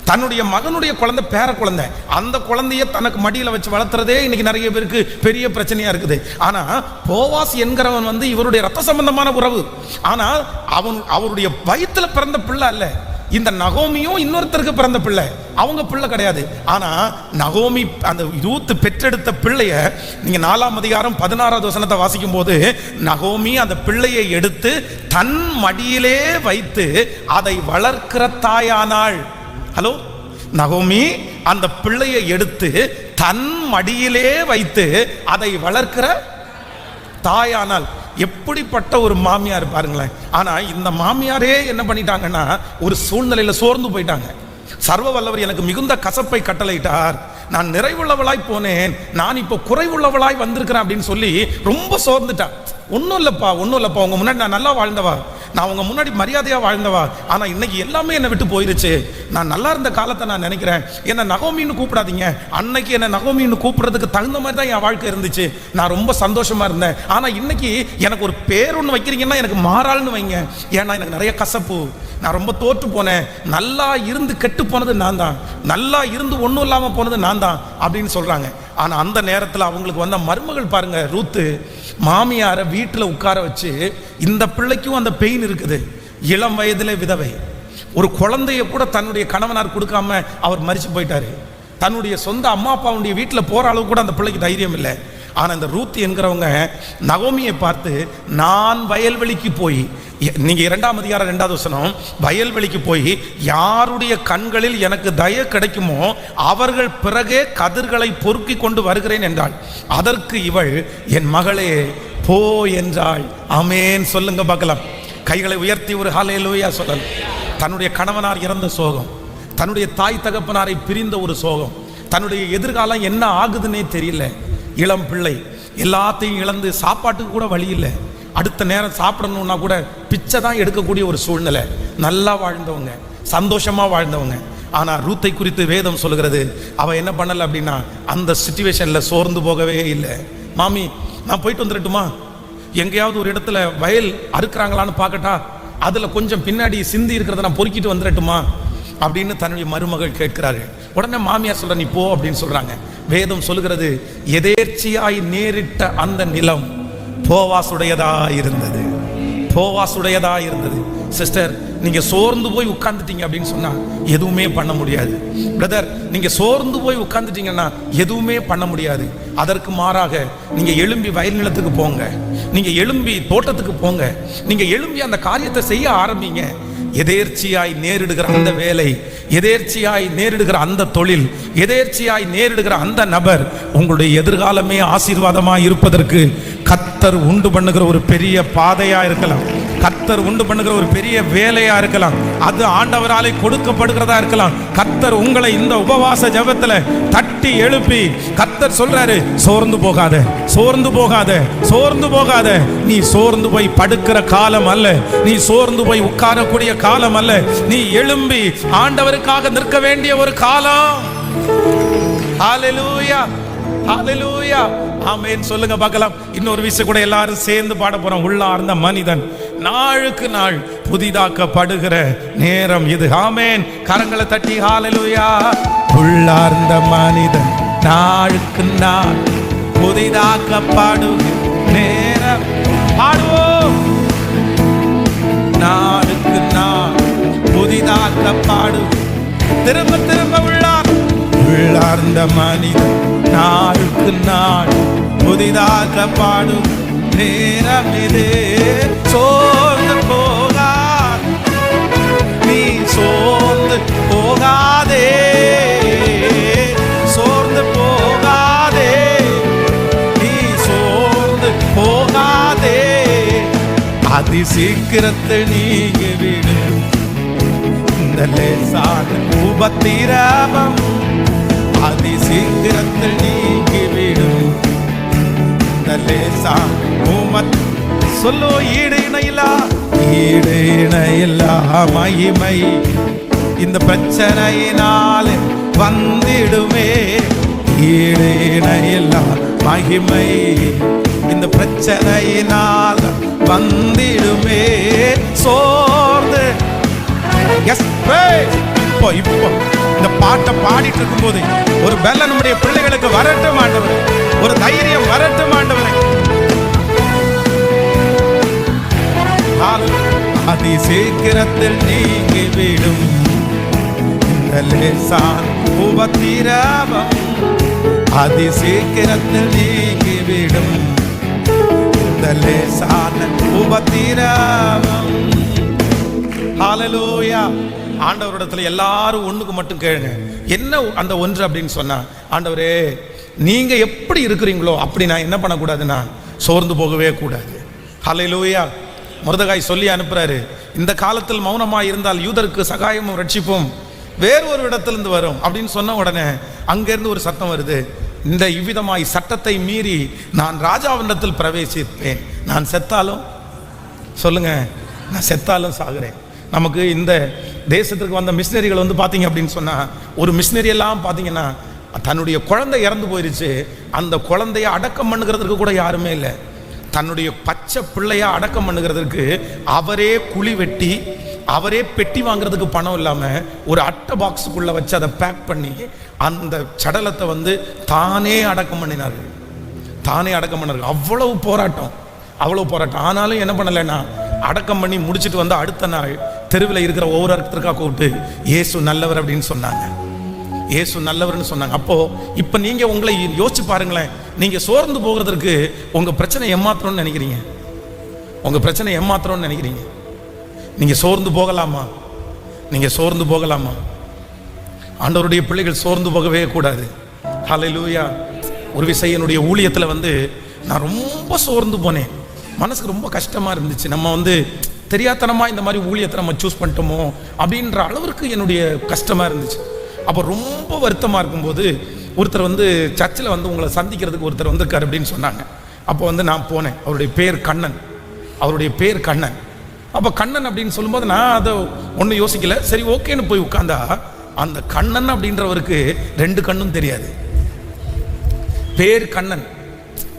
தன்னுடைய மகனுடைய குழந்தை, பேர குழந்தை, அந்த குழந்தைய தனக்கு மடியில் வச்சு வளர்த்துறதே இன்னைக்கு நிறைய பேருக்கு பெரிய பிரச்சனையா இருக்குது. ஆனா போவாஸ் என்கிறவன் வந்து இவருடைய ரத்த சம்பந்தமான உறவு. ஆனா அவருடைய வயிற்றுல பிறந்த பிள்ளை அல்ல. இந்த நகோமியும் இன்னொருத்தருக்கு பிறந்த பிள்ளை, அவங்க பிள்ளை கிடையாது. ஆனா நகோமி அந்த ரூத் பெற்றெடுத்த பிள்ளைய நீங்க 4ஆம் அதிகாரம் 16வது வசனத்தை வாசிக்கும் போது, நகோமி அந்த பிள்ளையை எடுத்து தன் மடியிலே வைத்து அதை வளர்க்கிற தாயானாள். ஹலோ, நகோமி அந்த பிள்ளையை எடுத்து தன் மடியிலே வைத்து அதை வளர்க்கிற தாயானால். எப்படிப்பட்ட ஒரு மாமியார் பாருங்களேன். ஆனா இந்த மாமியாரே என்ன பண்ணிட்டாங்கன்னா, ஒரு சூழ்நிலையில சோர்ந்து போயிட்டாங்க. சர்வ வல்லவர் எனக்கு மிகுந்த கசப்பை கட்டளையிட்டார், நான் நிறைவுள்ளவளாய் போனேன், நான் இப்போ குறைவுள்ளவளாய் வந்திருக்கிறேன் அப்படின்னு சொல்லி ரொம்ப சோர்ந்துட்டான். ஒன்றும் இல்லைப்பா, ஒன்றும் இல்லைப்பா, உங்க முன்னாடி நான் நல்லா வாழ்ந்தவா, நான் உங்க முன்னாடி மரியாதையா வாழ்ந்தவா, ஆனா இன்னைக்கு எல்லாமே என்னை விட்டு போயிருச்சு. நான் நல்லா இருந்த காலத்தை நான் நினைக்கிறேன், என்ன நகோமின்னு கூப்பிடாதீங்க, அன்னைக்கு என்ன நகோமின்னு கூப்பிடுறதுக்கு தகுந்த மாதிரி தான் என் வாழ்க்கை இருந்துச்சு, நான் ரொம்ப சந்தோஷமா இருந்தேன். ஆனா இன்னைக்கு எனக்கு ஒரு பேர் ஒன்று வைக்கிறீங்கன்னா எனக்கு மாறாள்னு வைங்க, ஏன்னா எனக்கு நிறைய கசப்பு, நான் ரொம்ப தோற்று போனேன், நல்லா இருந்து கெட்டு போனது நான் தான், நல்லா இருந்து ஒன்றும் இல்லாமல் போனது நான் தான் அப்படின்னு சொல்றாங்க. ஆனா அந்த நேரத்தில் அவங்களுக்கு வந்த மருமகள் பாருங்க, ரூத்து மாமியாரை வீட்டில் உட்கார வச்சு, இந்த பிள்ளைக்கும் அந்த பெயின் இருக்குது, இளம் வயதிலே விதவை, ஒரு குழந்தைய கூட தன்னுடைய கணவனார் கொடுக்காம அவர் மரிச்சு போயிட்டாரு, தன்னுடைய சொந்த அம்மா அப்பாவுடைய வீட்டில் போற அளவு கூட அந்த பிள்ளைக்கு தைரியம் இல்லை. ஆனா இந்த ரூத் என்கிறவங்க நகோமியை பார்த்து, நான் வயல்வெளிக்கு போய், நீங்க 2ஆம் அதிகாரம் 2வது வசனம், வயல்வெளிக்கு போய் யாருடைய கண்களில் எனக்கு தயை கிடைக்குமோ அவர்கள் பிறகே கதிர்களை பொறுக்கி கொண்டு வருகிறேன் என்றாள். அதற்கு இவள், என் மகளே போ என்றாள். ஆமென் சொல்லுங்க பார்க்கலாம். கைகளை உயர்த்தி ஒரு ஹல்லேலூயா சொல்லலாம். தன்னுடைய கணவனார் இறந்த சோகம், தன்னுடைய தாய் தகப்பனாரை பிரிந்த ஒரு சோகம், தன்னுடைய எதிர்காலம் என்ன ஆகுதுன்னே தெரியல, இளம் பிள்ளை, எல்லாத்தையும் இழந்து சாப்பாட்டுக்கு கூட வழி இல்லை, அடுத்த நேரம் சாப்பிடணும்னா கூட பிச்சை தான் எடுக்கக்கூடிய ஒரு சூழ்நிலை, நல்லா வாழ்ந்தவங்க, சந்தோஷமா வாழ்ந்தவங்க. ஆனா ரூத்தை குறித்து வேதம் சொல்லுகிறது, அவ என்ன பண்ணல அப்படின்னா அந்த சிச்சுவேஷன்ல சோர்ந்து போகவே இல்லை. மாமி நான் போயிட்டு வந்துடட்டுமா, எங்கேயாவது ஒரு இடத்துல வயல் அறுக்கிறாங்களான்னு பார்க்கட்டா, அதுல கொஞ்சம் பின்னாடி சிந்தி இருக்கிறத நான் பொறுக்கிட்டு வந்துடட்டுமா அப்படின்னு தன்னுடைய மருமகள் கேட்கிறாரு. உடனே மாமியார் சொல்ற, நீ போ அப்படின்னு சொல்றாங்க. வேதம் சொல்லுகிறது, எதேர்ச்சியாய் நேரிட்ட அந்த நிலம் போவாசுடையதா இருந்தது, போவாசுடையதா இருந்தது. சிஸ்டர், நீங்க சோர்ந்து போய் உட்கார்ந்துட்டீங்க அப்படின்னு சொன்னா எதுவுமே பண்ண முடியாது. பிரதர், நீங்க சோர்ந்து போய் உட்கார்ந்துட்டீங்கன்னா எதுவுமே பண்ண முடியாது. அதற்கு மாறாக நீங்க எழும்பி வயல் நிலத்துக்கு போங்க, நீங்க எழும்பி தோட்டத்துக்கு போங்க, நீங்க எழும்பி அந்த காரியத்தை செய்ய ஆரம்பிங்க. எதேர்ச்சியாய் நேரிடுகிற அந்த வேலை, எதேர்ச்சியாய் நேரிடுகிற அந்த தொழில், எதேர்ச்சியாய் நேரிடுகிற அந்த நபர் உங்களுடைய எதிர்காலமே ஆசீர்வாதமாய் இருப்பதற்கு கர்த்தர் உண்டு பண்ணுகிற ஒரு பெரிய பாதையா இருக்கலாம். கர்த்தர் உண்டு பண்ணுகிற ஒரு பெரிய வேலையா இருக்கலாம், அது ஆண்டவராலே கொடுக்கப்படுகிறதா இருக்கலாம். கர்த்தர் உங்களை இந்த உபவாச ஜெபத்துல தட்டி எழுப்பி கர்த்தர் சொல்றாரு, சோர்ந்து போகாத, சோர்ந்து போகாத, சோர்ந்து போகாத. நீ சோர்ந்து போய் படுக்கிற காலம் அல்ல, நீ சோர்ந்து போய் உட்காரக்கூடிய காலம் அல்ல, நீ எழும்பி ஆண்டவருக்காக நிற்க வேண்டிய ஒரு காலம். ஹல்லேலூயா, ஹல்லேலூயா, ஆமென். சொல்லுங்க பார்க்கலாம். இன்னொரு விஷயம் கூட எல்லாரும் சேர்ந்து பாட போறோம். உள்ளார்ந்த மனிதன் நாளுக்கு நாள் புதிதாக்கப்படுகிற நேரம் இது. ஆமென். கரங்களை தட்டி ஹல்லேலூயா. உள்ளார்ந்த மனிதன் நாளுக்கு நாள் புதிதாக்கப்படுகிற நேரம். பாடுவோம். நாளுக்கு நாள் புதிதாக்கப்படும். திரும்ப திரும்ப உள்ளார்ந்த மனிதன் நாளுக்கு நாள் புதிதாக்கப்படும் நேரம் இது. சோர்ந்து போகாதே, நீ சோர்ந்து போகாதே, சோர்ந்து போகாதே, நீ சோர்ந்து போகாதே. அதி சீக்கிரத்தில் நீங்கிவிடும் இந்த லேசான உபத்திரவம், அதி சீக்கிரத்தில் நீங்கிவிடும் இந்த லேசான சொல்லோ. ஈடு இணையில்லா, ஈடு இணையில்லா மகிமை இந்த பிரச்சனையினால் வந்திடுமே. ஈடு இணையில்லா மகிமை இந்த பிரச்சனையினால் வந்திடுமே. சோர்ந்து இப்போ இந்த பாட்டை பாடிட்டு இருக்கும் போது ஒரு பெல்ல நம்முடைய பிள்ளைகளுக்கு வரட்டும் ஆண்டவரே, ஒரு தைரியம் வரட்டும் ஆண்டவரே. அதி சீக்கிரத்தில் நீங்கிவிடும் இந்த லேசான உபத்திரவம், அதி சீக்கிரத்தில் நீங்கிவிடும் இந்த லேசான உபத்திரவம். ஹல்லேலூயா. ஆண்டவரிடத்துல எல்லாரும் ஒண்ணுக்கு மட்டும் கேளுங்க. என்ன அந்த ஒன்று அப்படின்னு சொன்னா, ஆண்டவரே நீங்க எப்படி இருக்கிறீங்களோ அப்படி நான் என்ன பண்ணக்கூடாதுன்னா சோர்ந்து போகவே கூடாது. ஹல்லேலூயா. மொர்தெகாய் சொல்லி அனுப்புறாரு, இந்த காலத்தில் மௌனமாக இருந்தால் யூதருக்கு சகாயமும் ரட்சிப்பும் வேறு ஒரு இடத்திலிருந்து வரும் அப்படின்னு சொன்ன உடனே அங்கிருந்து ஒரு சத்தம் வருது, இந்த இவ்விதமாய் சட்டத்தை மீறி நான் ராஜாவினிடத்தில் பிரவேசிப்பேன், நான் செத்தாலும் சொல்லுங்க, நான் செத்தாலும் சாகுறேன். நமக்கு இந்த தேசத்திற்கு வந்த மிஷினரிகள் வந்து பார்த்தீங்க அப்படின்னு சொன்னால், ஒரு மிஷினரி எல்லாம் பார்த்தீங்கன்னா தன்னுடைய குழந்தை இறந்து போயிருச்சு, அந்த குழந்தைய அடக்கம் பண்ணுகிறதுக்கு கூட யாருமே இல்லை. தன்னுடைய பச்சை பிள்ளையா அடக்கம் பண்ணுகிறதுக்கு அவரே குழி வெட்டி அவரே பெட்டி வாங்குறதுக்கு பணம் இல்லாமல் ஒரு அட்டை பாக்ஸுக்குள்ளே வச்சு அதை பேக் பண்ணி அந்த சடலத்தை வந்து தானே அடக்கம் பண்ணினார்கள். தானே அடக்கம் பண்ணார்கள். அவ்வளவு போராட்டம், அவ்வளவு போராட்டம். ஆனாலும் என்ன பண்ணலைன்னா, அடக்கம் பண்ணி முடிச்சுட்டு வந்து அடுத்த நாள் தெருவில் இருக்கிற ஒவ்வொரு இடத்துக்காக கூப்பிட்டு இயேசு நல்லவர் அப்படின்னு சொன்னாங்க. இயேசு நல்லவர்னு சொன்னாங்க. அப்போ இப்போ நீங்க உங்களை யோசிச்சு பாருங்களேன், நீங்க சோர்ந்து போகிறதுக்கு உங்க பிரச்சனை ஏமாத்திரம்னு நினைக்கிறீங்க, உங்க பிரச்சனை ஏமாத்திரம்னு நினைக்கிறீங்க. நீங்க சோர்ந்து போகலாமா? நீங்க சோர்ந்து போகலாமா? ஆண்டவருடைய பிள்ளைகள் சோர்ந்து போகவே கூடாது. ஹல்லேலூயா. ஒரு விஷயம் என்னுடைய ஊழியத்தில் வந்து நான் ரொம்ப சோர்ந்து போனேன், மனசுக்கு ரொம்ப கஷ்டமா இருந்துச்சு. நம்ம வந்து தெரியாதனமா இந்த மாதிரி ஊழியத்தை நம்ம சூஸ் பண்ணிட்டோமோ அப்படின்ற அளவிற்கு என்னுடைய கஷ்டமா இருந்துச்சு. அப்போ ரொம்ப வருத்தமாக இருக்கும்போது ஒருத்தர் வந்து சர்ச்சில் வந்து உங்களை சந்திக்கிறதுக்கு ஒருத்தர் வந்திருக்காரு அப்படின்னு சொன்னாங்க. அப்போ வந்து நான் போனேன். அவருடைய பேர் கண்ணன், அவருடைய பேர் கண்ணன். அப்போ கண்ணன் அப்படின்னு சொல்லும்போது நான் அதை ஒன்றும் யோசிக்கல, சரி ஓகேன்னு போய் உட்காந்தா அந்த கண்ணன் அப்படின்றவருக்கு 2 கண்ணும் தெரியாது. பேர் கண்ணன்.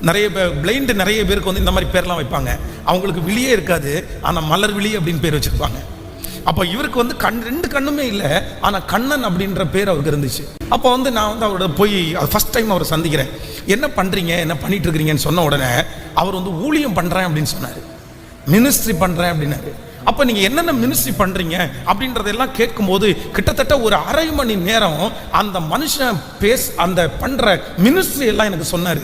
நிறைய பேர் பிளைண்டு, நிறைய பேருக்கு வந்து இந்த மாதிரி பேர்லாம் வைப்பாங்க. அவங்களுக்கு விழியே இருக்காது, ஆனால் மலர் விழி அப்படின்னு பேர் வச்சுருப்பாங்க. அப்போ இவருக்கு வந்து 2 கண்ணுமே இல்லை, ஆனால் கண்ணன் அப்படின்ற பேர் அவருக்கு இருந்துச்சு. அப்போ வந்து நான் வந்து அவரோட போய் ஃபர்ஸ்ட் டைம் அவரை சந்திக்கிறேன். என்ன பண்ணுறீங்க, என்ன பண்ணிட்டு இருக்கிறீங்கன்னு சொன்ன உடனே அவர் வந்து ஊழியம் பண்ணுறேன் அப்படின்னு சொன்னார், மினிஸ்ட்ரி பண்ணுறேன் அப்படின்னாரு. அப்போ நீங்கள் என்னென்ன மினிஸ்ட்ரி பண்ணுறீங்க அப்படின்றதெல்லாம் கேட்கும்போது கிட்டத்தட்ட ஒரு அரை மணி நேரம் அந்த மனுஷன் அந்த பண்ணுற மினிஸ்ட்ரி எல்லாம் எனக்கு சொன்னார்.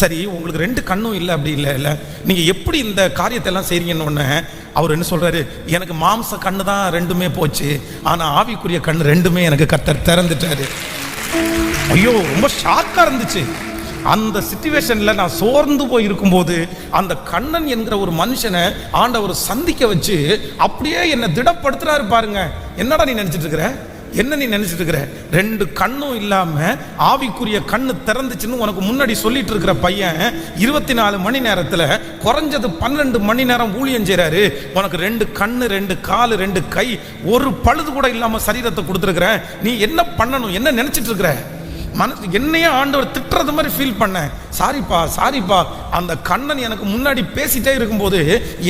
சரி, உங்களுக்கு 2 கண்ணும் இல்லை அப்படி இல்லை, நீங்கள் எப்படி இந்த காரியத்தை எல்லாம் செய்றீங்கன்னு ஒன்று அவர் என்ன சொல்கிறாரு, எனக்கு மாம்ச கண்ணு தான் 2மே போச்சு, ஆனால் ஆவிக்குரிய கண்ணு 2மே எனக்கு கர்த்தர் திறந்துட்டாரு. ஐயோ, ரொம்ப ஷாக்காக இருந்துச்சு. அந்த சிச்சுவேஷன்ல நான் சோர்ந்து போய் இருக்கும்போது அந்த கண்ணன் என்கிற ஒரு மனுஷனை ஆண்டவர் சந்திக்க வச்சு அப்படியே என்னை திடப்படுத்துறாரு. பாருங்க, என்னடா நீ நினைச்சிட்டு இருக்கிற, என்ன நீ நினைச்சிட்டு இருக்கிற, 2 கண்ணும் இல்லாம ஆவிக்குரிய கண்ணு திறந்துச்சுன்னு உனக்கு முன்னாடி சொல்லிட்டு இருக்கிற பையன் 24 மணி நேரத்துல குறைஞ்சது 12 மணி நேரம் ஊழியம் செய்றாரு. உனக்கு 2 கண்ணு, 2 காலு, 2 கை, ஒரு பழுது கூட இல்லாம சரீரத்தை கொடுத்துருக்கிற. நீ என்ன பண்ணணும், என்ன நினைச்சிட்டு இருக்கிற? மனசு என்னையே ஆண்டவர் திட்டுறது மாதிரி ஃபீல் பண்ணேன். சாரிப்பா. அந்த கண்ணன் எனக்கு முன்னாடி பேசிட்டே இருக்கும்போது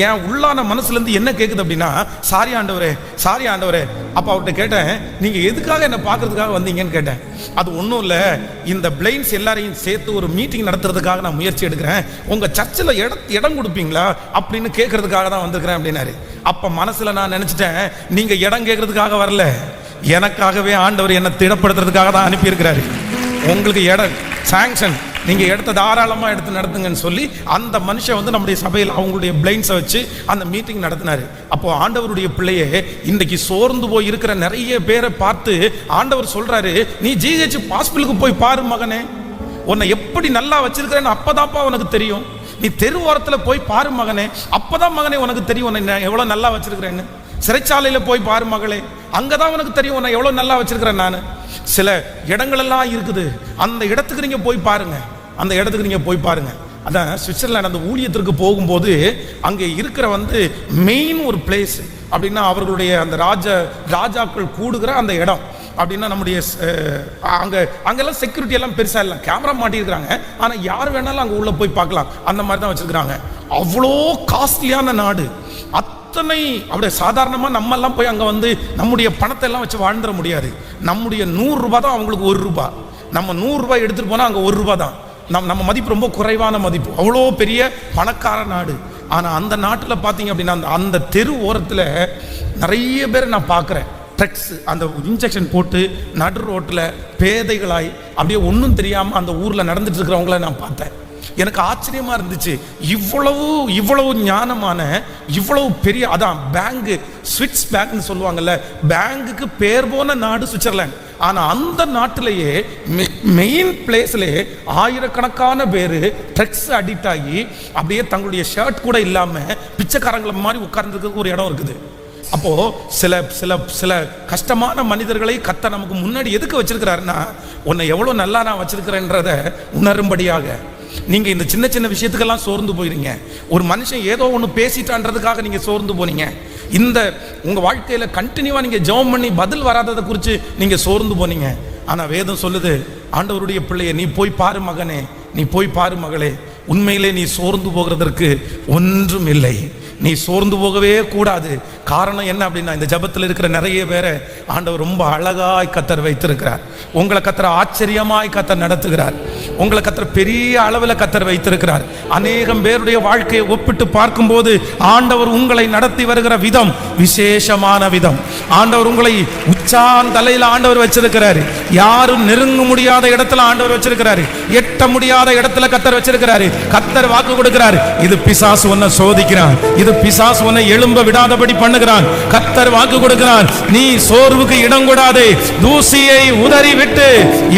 என் உள்ளான மனசுல இருந்து என்ன கேட்குது அப்படின்னா, சாரி ஆண்டவரே. அப்ப அவர்கிட்ட கேட்டேன், நீங்க எதுக்காக என்ன பார்க்கறதுக்காக வந்தீங்கன்னு கேட்டேன். அது ஒன்றும் இல்லை, இந்த பிளைண்ட்ஸ் எல்லாரையும் சேர்த்து ஒரு மீட்டிங் நடத்துறதுக்காக நான் முயற்சி எடுக்கிறேன், உங்க சர்ச்சில் இடம் கொடுப்பீங்களா அப்படின்னு கேட்கறதுக்காக தான் வந்திருக்கிறேன் அப்படின்னாரு. அப்ப மனசுல நான் நினைச்சிட்டேன், நீங்க இடம் கேட்கறதுக்காக வரல, எனக்காகவே ஆண்டவர் என்னை திடப்படுத்துறதுக்காக தான் அனுப்பியிருக்கிறாரு. உங்களுக்கு இடம் சாங்ஷன், நீங்க இடத்த தாராளமா எடுத்து நடத்துங்கன்னு சொல்லி அந்த மனுஷன் வந்து நம்முடைய சபையில் அவங்களுடைய பிளைண்ட்ஸை வச்சு அந்த மீட்டிங் நடத்தினாரு. அப்போ ஆண்டவருடைய பிள்ளையே, இன்றைக்கு சோர்ந்து போய் இருக்கிற நிறைய பேரை பார்த்து ஆண்டவர் சொல்றாரு, நீ ஜிஹெச் ஹாஸ்பிட்டலுக்கு போய் பாரு மகனே, உன்னை எப்படி நல்லா வச்சிருக்கிறேன்னு அப்பதான்ப்பா உனக்கு தெரியும். நீ தெரு ஓரத்தில் போய் பாரு மகனே, அப்பதான் மகனே உனக்கு தெரியும் உன்னை எவ்வளவு நல்லா வச்சிருக்கிறேன்னு. சிறைச்சாலையில போய் பாரு மகளே, அங்கதான் உனக்கு தெரியும் உன்னை எவ்வளவு நல்லா வச்சிருக்கிறேன் நான். சில இடங்களெல்லாம் இருக்குது, அந்த இடத்துக்கு நீங்க போய் பாருங்க. அதான் சுவிட்சர்லாந்து அந்த ஊழியத்திற்கு போகும்போது அங்கே இருக்கிற வந்து மெயின் ஒரு பிளேஸ் அப்படின்னா அவர்களுடைய அந்த ராஜாக்கள் கூடுகிற அந்த இடம் அப்படின்னா நம்முடைய அங்கெல்லாம் செக்யூரிட்டி எல்லாம் பெருசா இல்லை, கேமரா மாட்டியிருக்கிறாங்க, ஆனா யார் வேணாலும் அங்கே உள்ள போய் பார்க்கலாம், அந்த மாதிரி தான் வச்சிருக்கிறாங்க. அவ்வளோ காஸ்ட்லியான நாடு, அத்தனை அப்படியே சாதாரணமா நம்ம எல்லாம் போய் அங்க வந்து நம்முடைய பணத்தை எல்லாம் வச்சு வாழ்ந்துட முடியாது. நம்முடைய 100 ரூபாய் தான் அவங்களுக்கு 1 ரூபாய். நம்ம 100 ரூபாய் எடுத்துட்டு போனா அங்க 1 ரூபாய் தான். நம்ம மதிப்பு ரொம்ப குறைவான மதிப்பு, அவ்வளோ பெரிய பணக்கார நாடு. ஆனா அந்த நாட்டுல பாத்தீங்க அப்படின்னா அந்த தெரு ஓரத்துல நிறைய பேர் நான் பார்க்கிறேன், ட்ரக்ஸ் அந்த இன்ஜெக்ஷன் போட்டு நடு ரோட்ல பேதைகளாய் அப்படியே ஒன்றும் தெரியாம அந்த ஊர்ல நடந்துட்டு இருக்கிறவங்கள நான் பார்த்தேன். எனக்கு ஆச்சரியமா இருந்துச்சு, இவ்வளவு ஞானமான இவ்வளவு பெரிய, அதான் பேங்க், ஸ்விஸ் பேங்க்னு சொல்லுவாங்கல்ல, பேங்குக்கு பேர் போன நாடு சுவிட்சர்லாந்து. ஆனா அந்த நாட்டிலேயே மெயின் பிளேஸ்ல ஆயிரக்கணக்கான பேரு ட்ரக்ஸ் அடிக்ட் ஆகி அப்படியே தங்களுடைய ஷர்ட் கூட இல்லாம பிச்சைக்காரங்களை மாதிரி உட்கார்ந்துருக்கு ஒரு இடம் இருக்குது. அப்போ சில சில சில கஷ்டமான மனிதர்களை கர்த்தர் நமக்கு முன்னாடி எதுக்கு வச்சிருக்கிறாருன்னா, உன்னை எவ்வளவு நல்லா நான் வச்சிருக்கிறேன்றத உணரும்படியாக. நீங்க இந்த சின்ன சின்ன விஷயத்துக்கெல்லாம் சோர்ந்து போயிருங்க. ஒரு மனுஷன் ஏதோ ஒன்று பேசிட்டான்றதுக்காக நீங்க சோர்ந்து போனீங்க. இந்த உங்க வாழ்க்கையில கண்டினியூவா நீங்க ஜெபம் பண்ணி பதில் வராததை குறித்து நீங்க சோர்ந்து போனீங்க. ஆனா வேதம் சொல்லுது, ஆண்டவருடைய பிள்ளையை நீ போய் பாரு மகனே, நீ போய் பாரு மகளே, உண்மையிலே நீ சோர்ந்து போகிறதற்கு ஒன்றும் இல்லை. நீ சோர்ந்து போகவே கூடாது. காரணம் என்ன அப்படின்னா, இந்த ஜபத்தில் இருக்கிற நிறைய பேரை ஆண்டவர் ரொம்ப அழகாய் கர்த்தர் வைத்திருக்கிறார். உங்களை கர்த்தர் ஆச்சரியமாய் கர்த்தர் நடத்துகிறார். உங்களை கர்த்தர் பெரிய அளவில் கர்த்தர் வைத்திருக்கிறார். அநேகம் பேருடைய வாழ்க்கையை ஒப்பிட்டு பார்க்கும்போது ஆண்டவர் உங்களை நடத்தி வருகிற விதம் விசேஷமான விதம். ஆண்டவர் உங்களை உச்சாந்தலையில் ஆண்டவர் வச்சிருக்கிறாரு. யாரும் நெருங்க முடியாத இடத்துல ஆண்டவர் வச்சிருக்கிறாரு. எட்ட முடியாத இடத்துல கர்த்தர் வச்சிருக்கிறாரு. கர்த்தர் வாக்கு கொடுக்கிறார், இது பிசாசு உன்னை சோதிக்கிறான், இது பிசாசு உன்னை எழும்ப விடாதபடி பண்ணுகிறான். கர்த்தர் வாக்கு கொடுக்கிறான், நீ சோர்வுக்கு இடம் கொடாதே, தூசியை உதறிவிட்டு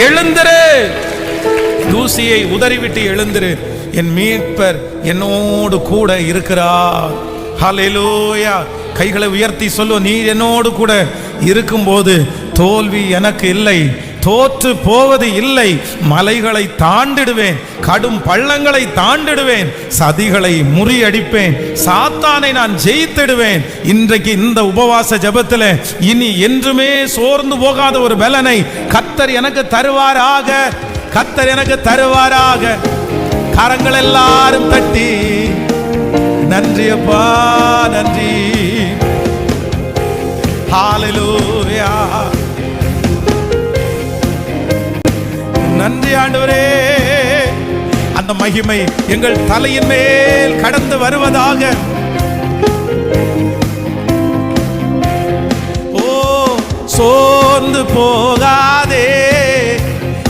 எழுந்திரு, தூசியை உதறிவிட்டு எழுந்திரு, என் மீட்பர் என்னோடு கூட இருக்கிறார். ஹல்லேலூயா. கைகளை உயர்த்தி சொல்லு, நீர் என்னோடு கூட இருக்கும்போது தோல்வி எனக்கு இல்லை, தோற்று போவது இல்லை. மலைகளை தாண்டிடுவேன், கடும் பள்ளங்களை தாண்டிடுவேன், சதிகளை முறியடிப்பேன், சாத்தானை நான் ஜெயித்திடுவேன். இன்றைக்கு இந்த உபவாச ஜெபத்தில் இனி என்றுமே சோர்ந்து போகாத ஒரு பலனை கர்த்தர் எனக்கு தருவாராக, கர்த்தர் எனக்கு தருவாராக. கரங்கள் எல்லாரும் தட்டி நன்றி அப்பா, நன்றி. ஹல்லேலூயா. நன்றி ஆண்டவரே. அந்த மகிமை எங்கள் தலையின் மேல் கடந்து வருவதாக. ஓ சோர்ந்து போகாதே,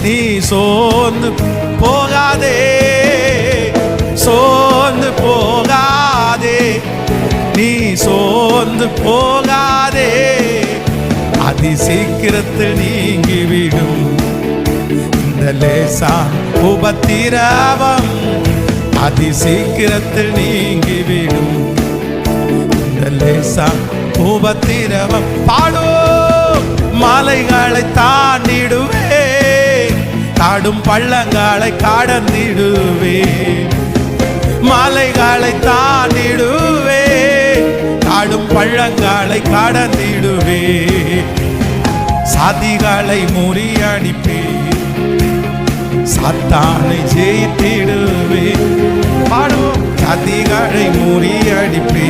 நீ சோர்ந்து போகாதே, சோர்ந்து போகாதே, நீ சோர்ந்து போகாதே. அதி சீக்கிரத்தில் நீங்கிவிடும் இந்த இந்த லேசான உபத்திரவம் அதி சீக்கிரத்தில் நீங்கிவிடும். இந்த லேசான உபத்திரவம் பாடோ மலைகளை தாண்டிடுவே, காடும் பள்ளங்களை கடந்திடுவே. மலைகளை தாண்டிடுவே, காடும் பள்ளங்களை கடந்திடுவே. சாதிகளை முறியடிப்பே, சாத்தானை ஜெயித்திடுவே. பாடும் சாதிகளை முறியடிப்பே,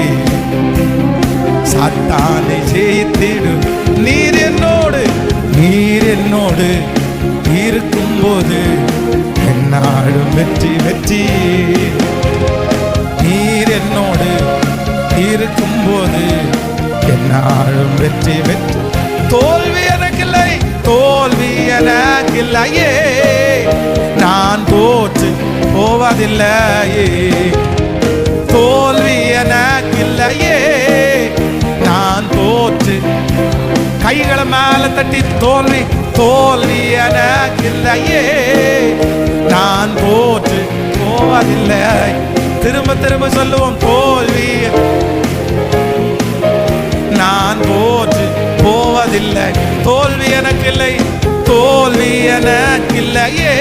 சாத்தானை ஜெயித்திடு. நீர் என்னோடு இருக்கும்போது என்னாலும் வெற்றி வெற்றி. நீர் என்னோடு இருக்கும்போது என்னாலும் வெற்றி வெற்றி. தோல்வி எனக்கில்லை, தோல்வி எனக்கில்லையே, நான் தோற்று போவதில்லையே. தோல்வி எனக்கில்லையே, நான் தோற்று. கைகளை மேல தட்டி தோல்வி தோல்வி எனக்கில்லையே, நான் தோற்று போவதில்லை. திரும்ப திரும்ப சொல்லுவோம், தோல்வி நான் தோற்று போவதில்லை. தோல்வி எனக்கில்லை, தோல்வி எனக்கில்லையே,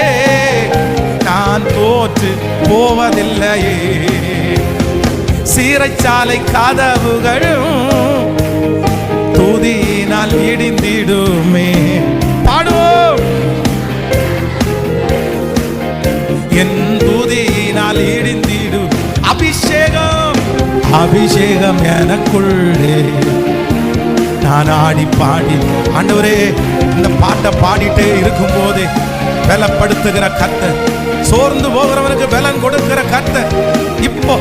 நான் தோற்று போவதில்லையே. சீரைச்சாலை கதவுகளும் துதியினால் இடிந்திடுமே. பாடுவோம், என் துதியினால் இடிந்திடும். அபிஷேகம் அபிஷேகம் எனக்குள்ளே, நான் ஆடி பாடி. ஆண்டவரே, இந்த பாட்டை பாடிட்டே இருக்கும் போது பலப்படுத்துகிற கர்த்தர், சோர்ந்து போகிறவனுக்கு பலன் கொடுக்கிற கர்த்தர், இப்போ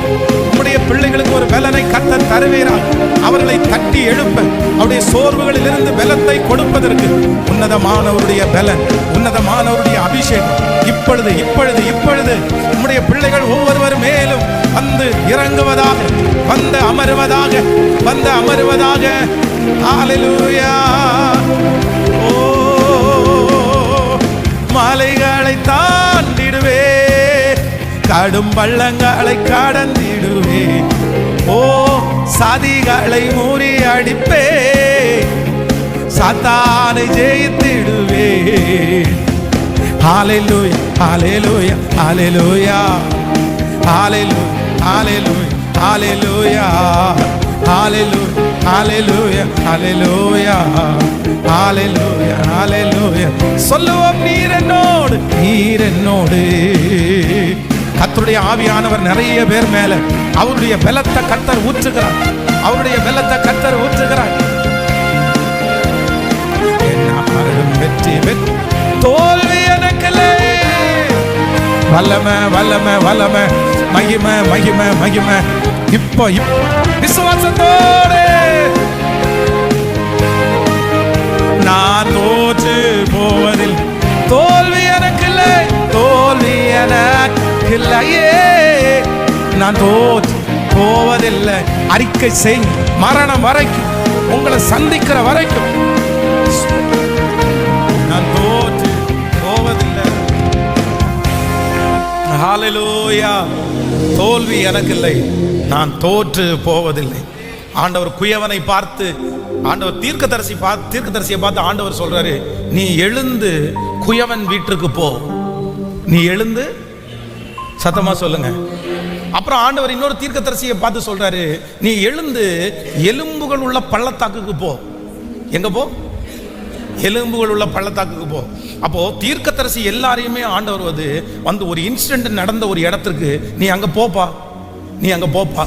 உம்முடைய பிள்ளைகளுக்கு ஒரு பலனை கர்த்தர் தருவீரார். அவர்களை தட்டி எழுப்ப, அவருடைய சோர்வுகளில் இருந்து பலத்தை கொடுப்பதற்கு உன்னதமானவருடைய பலன், உன்னதமானவருடைய அபிஷேகம் இப்பொழுது இப்பொழுது இப்பொழுது உம்முடைய பிள்ளைகள் ஒவ்வொருவர் மேலும் வந்து இறங்குவதாக, வந்து அமருவதாக, வந்து அமருவதாக. ஹல்லேலூயா. ஓ, மலைகளை தாண்டிடுவே, கடும் பள்ளங்களை கடந்திடுவே. ஓ, சாதிகளை முறியடிப்பே, சாத்தானை ஜெயித்திடுவே. ஹல்லேலூயா ஹல்லேலூயா ஹல்லேலூயா ஹல்லேலூயா ஹல்லேலூயா ஹல்லேலூயா ஹல்லேலூயா ஹல்லேலூயா ஹல்லேலூயா ஹல்லேலூயா. சொல்லுவோம், நீர் என்னோடு நீர் என்னோடு. கர்த்தருடைய ஆவியானவர் நிறைய பேர் மேல அவருடைய பலத்தை கர்த்தர் ஊற்றுகிறார், அவருடைய பலத்தை கர்த்தர் ஊற்றுகிறார். வெற்றி வெற்றி. தோல்வி எனக்கில்லை, வல்லமை வல்லமை வல்லமை, மகிமை மகிமை மகிமை. இப்போ விசுவாசத்தோடு நான் தோற்று போவதில். தோல்வி எனக்கில்லை, தோல்வி எனக்கில்லையே, நான் தோற்று போவதில்லை. அறிக்கை செய், மரணம் வரைக்கும், உங்களை சந்திக்கிற வரைக்கும் நான் தோற்று போவதில்லை. ஹல்லேலூயா. தோல்வி எனக்கில்லை, நான் தோற்று போவதில்லை. ஆண்டவர் குயவனை பார்த்து, ஆண்டவர் தீர்க்கதரிசியை பார்த்து ஆண்டவர் சொல்றாரு, நீ எழுந்து குயவன் வீட்டுக்கு போ. நீ எழுந்து, சத்தமா சொல்லுங்க. அப்புறம் ஆண்டவர் இன்னொரு தீர்க்கதரிசியை பார்த்து சொல்றாரு, நீ எழுந்து எலும்புகள் உள்ள பள்ளத்தாக்குக்கு போ. எங்க போ? எலும்புகள் உள்ள பள்ளத்தாக்குக்கு போ. அப்போ தீர்க்கதரிசி எல்லாரையுமே ஆண்டவர் வந்து ஒரு இன்சிடென்ட் நடந்த ஒரு இடத்துக்கு, நீ அங்க போப்பா, நீ அங்க போப்பா.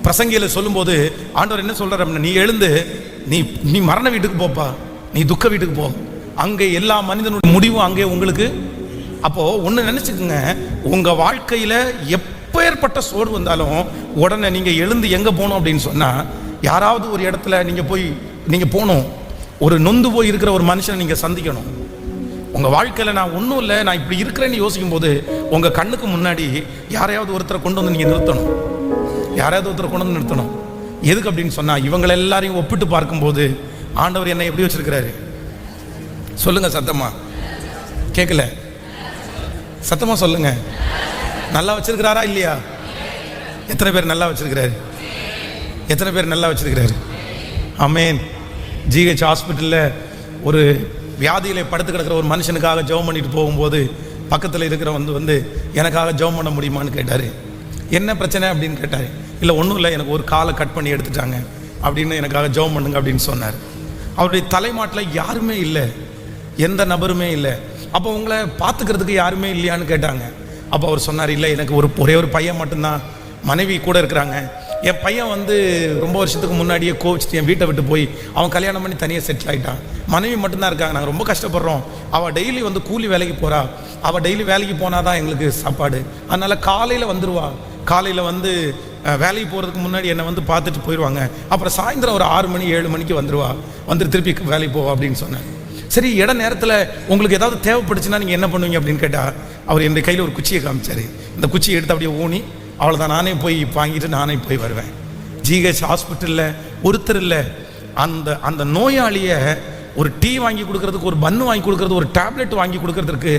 பிரசங்கியில சொல்லும்போது ஆண்டவர் என்ன சொல்றாரு, நீ எழுந்து நீ மரண வீட்டுக்கு போப்பா, நீ துக்க வீட்டுக்கு போ. அங்கே எல்லா மனிதனுடைய முடிவும் அங்கே உங்களுக்கு. அப்போ ஒன்று நினைச்சுக்குங்க, உங்க வாழ்க்கையில எப்பேற்பட்ட சோர்வு வந்தாலும் உடனே நீங்க எழுந்து எங்க போகணும் அப்படின்னு சொன்னா, யாராவது ஒரு இடத்துல நீங்க போகணும். ஒரு நொந்து போய் இருக்கிற ஒரு மனுஷனை நீங்க சந்திக்கணும். உங்க வாழ்க்கையில நான் ஒன்றும் இல்லை, நான் இப்படி இருக்கிறேன்னு யோசிக்கும் போது உங்க கண்ணுக்கு முன்னாடி யாரையாவது ஒருத்தரை கொண்டு வந்து நீங்க நிறுத்தணும். யாராவது ஒருத்தரை கொண்டு வந்து நிறுத்தணும். எதுக்கு அப்படின்னு சொன்னா, இவங்களை எல்லாரையும் ஒப்பிட்டு பார்க்கும்போது ஆண்டவர் என்னை எப்படி வச்சிருக்கிறாரு? சொல்லுங்க சத்தமா, கேட்கல. சத்தமா சொல்லுங்க. நல்லா வச்சிருக்கிறாரா இல்லையா? எத்தனை பேர் நல்லா வச்சிருக்கிறாரு? எத்தனை பேர் நல்லா வச்சிருக்கிறாரு? ஆமென். ஜிஹெச் ஹாஸ்பிட்டலில் ஒரு வியாதியில் படுத்து கிடக்கிற ஒரு மனுஷனுக்காக ஜெபம் பண்ணிட்டு போகும்போது பக்கத்தில் இருக்கிற வந்து எனக்காக ஜெபம் பண்ண முடியுமான்னு கேட்டார். என்ன பிரச்சனை அப்படின்னு கேட்டார். இல்லை ஒன்றும் இல்லை, எனக்கு ஒரு காலை கட் பண்ணி எடுத்துட்டாங்க அப்படின்னு எனக்காக ஜெபம் பண்ணுங்க அப்படின்னு சொன்னார். அவருடைய தலைமாட்டில் யாருமே இல்லை, எந்த நபருமே இல்லை. அப்போ உங்களை பார்த்துக்கிறதுக்கு யாருமே இல்லையான்னு கேட்டாங்க. அப்போ அவர் சொன்னார், இல்லை எனக்கு ஒரே ஒரு பையன் மட்டும்தான், மனைவி கூட இருக்கிறாங்க. என் பையன் ரொம்ப வருஷத்துக்கு முன்னாடியே கோவிச்சுட்டு என் வீட்டை விட்டு போய் அவன் கல்யாணம் பண்ணி தனியாக செட்டில் ஆகிட்டான். மனைவி மட்டும்தான் இருக்காங்க. நாங்கள் ரொம்ப கஷ்டப்படுறோம். அவள் டெய்லி கூலி வேலைக்கு போகிறா. அவள் டெய்லி வேலைக்கு போனால் தான் எங்களுக்கு சாப்பாடு. அதனால் காலையில் வந்துடுவா. காலையில் வேலைக்கு போகிறதுக்கு முன்னாடி என்னை பார்த்துட்டு போயிடுவாங்க. அப்புறம் சாயந்தரம் ஒரு 6 மணி 7 மணிக்கு வந்துடுவா. திருப்பி வேலைக்கு போவா அப்படின்னு சொன்னேன். சரி, இட நேரத்தில் உங்களுக்கு ஏதாவது தேவைப்படுச்சுன்னா நீங்கள் என்ன பண்ணுவீங்க அப்படின்னு கேட்டால் அவர் என் கையில் ஒரு குச்சியை காமிச்சார். இந்த குச்சியை எடுத்து அப்படியே ஊனி அவ்வளோதான், நானே போய் வாங்கிட்டு நானே போய் வருவேன். ஜிஹெச் ஹாஸ்பிட்டலில் ஒருத்தர் இல்லை, அந்த நோயாளியை ஒரு டீ வாங்கி கொடுக்கறதுக்கு, ஒரு பன்னு வாங்கி கொடுக்கறது, ஒரு டேப்லெட் வாங்கி கொடுக்கறதுக்கு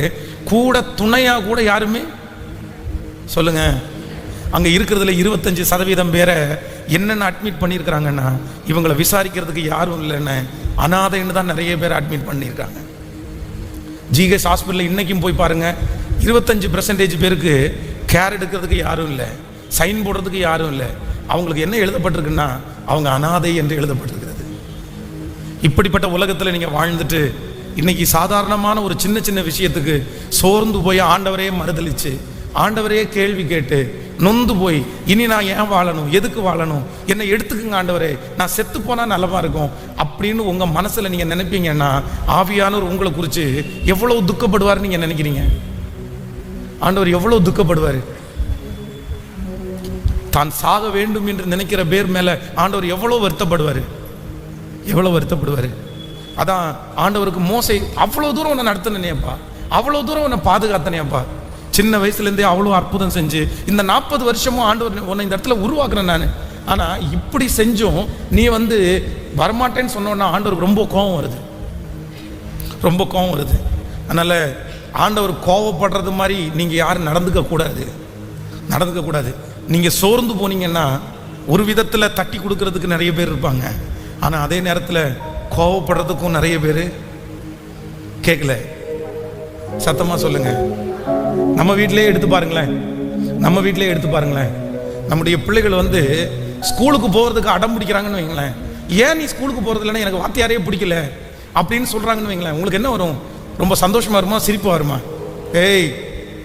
கூட துணையாக கூட யாருமே சொல்லுங்க. அங்கே இருக்கிறதுல 25% பேரை என்னென்ன அட்மிட் பண்ணியிருக்கிறாங்கன்னா இவங்களை விசாரிக்கிறதுக்கு யாரும் இல்லைன்னு அனாதைன்னு தான் நிறைய பேர் அட்மிட் பண்ணியிருக்காங்க. ஜிஹெச் ஹாஸ்பிட்டலில் இன்றைக்கும் போய் பாருங்கள், 25% பேருக்கு கேர் எடுக்கிறதுக்கு யாரும் இல்லை, சைன் போடுறதுக்கு யாரும் இல்லை. அவங்களுக்கு என்ன எழுதப்பட்டிருக்குன்னா அவங்க அனாதை என்று எழுதப்பட்டிருக்கிறது. இப்படிப்பட்ட உலகத்தில் நீங்கள் வாழ்ந்துட்டு இன்னைக்கு சாதாரணமான ஒரு சின்ன சின்ன விஷயத்துக்கு சோர்ந்து போய் ஆண்டவரையே மறுதளிச்சு, ஆண்டவரையே கேள்வி கேட்டு நொந்து போய் இனி நான் ஏன் வாழணும், எதுக்கு வாழணும், என்னை எடுத்துக்குங்க ஆண்டவரே, நான் செத்து போனால் நல்லவா இருக்கும் அப்படின்னு உங்கள் மனசில் நீங்கள் நினைப்பீங்கன்னா ஆவியானவர் உங்களை குறித்து எவ்வளோ துக்கப்படுவார் நீங்கள் நினைக்கிறீங்க? ஆண்டவர் எவ்வளோ துக்கப்படுவார்? தான் சாக வேண்டும் என்று நினைக்கிற பேர் மேலே ஆண்டவர் எவ்வளோ வருத்தப்படுவார், எவ்வளோ வருத்தப்படுவார். அதான் ஆண்டவருக்கு மோசை அவ்வளோ தூரம் உன்னை நடத்தினேப்பா, அவ்வளோ தூரம் உன்னை பாதுகாத்தனேப்பா, சின்ன வயசுலேருந்தே அவ்வளோ அற்புதம் செஞ்சு இந்த 40 வருஷமும் ஆண்டவர் உன்னை இந்த இடத்துல உருவாக்குறேன் நான். ஆனால் இப்படி செஞ்சும் நீ வரமாட்டேன்னு சொன்னோன்னா ஆண்டவருக்கு ரொம்ப கோபம் வருது, ரொம்ப கோபம் வருது. அதனால் ஆண்டவர் கோபப்படுறது மாதிரி நீங்கள் யாரும் நடந்துக்க கூடாது. நீங்கள் சோர்ந்து போனீங்கன்னா ஒரு விதத்தில் தட்டி கொடுக்கறதுக்கு நிறைய பேர் இருப்பாங்க. ஆனால் அதே நேரத்தில் கோபப்படுறதுக்கும் நிறைய பேர் கேட்கல. சத்தமாக சொல்லுங்க. நம்ம வீட்டிலே எடுத்து பாருங்களேன், நம்முடைய பிள்ளைகள் ஸ்கூலுக்கு போகிறதுக்கு அடம் பிடிக்கிறாங்கன்னு வைங்களேன். ஏன் நீ ஸ்கூலுக்கு போகிறது இல்லைன்னா எனக்கு வாத்தியாரே பிடிக்கல அப்படின்னு சொல்கிறாங்கன்னு வைங்களேன். உங்களுக்கு என்ன வரும்? ரொம்ப சந்தோஷமாக வருமா, சிரிப்பு வருமா? ஏய்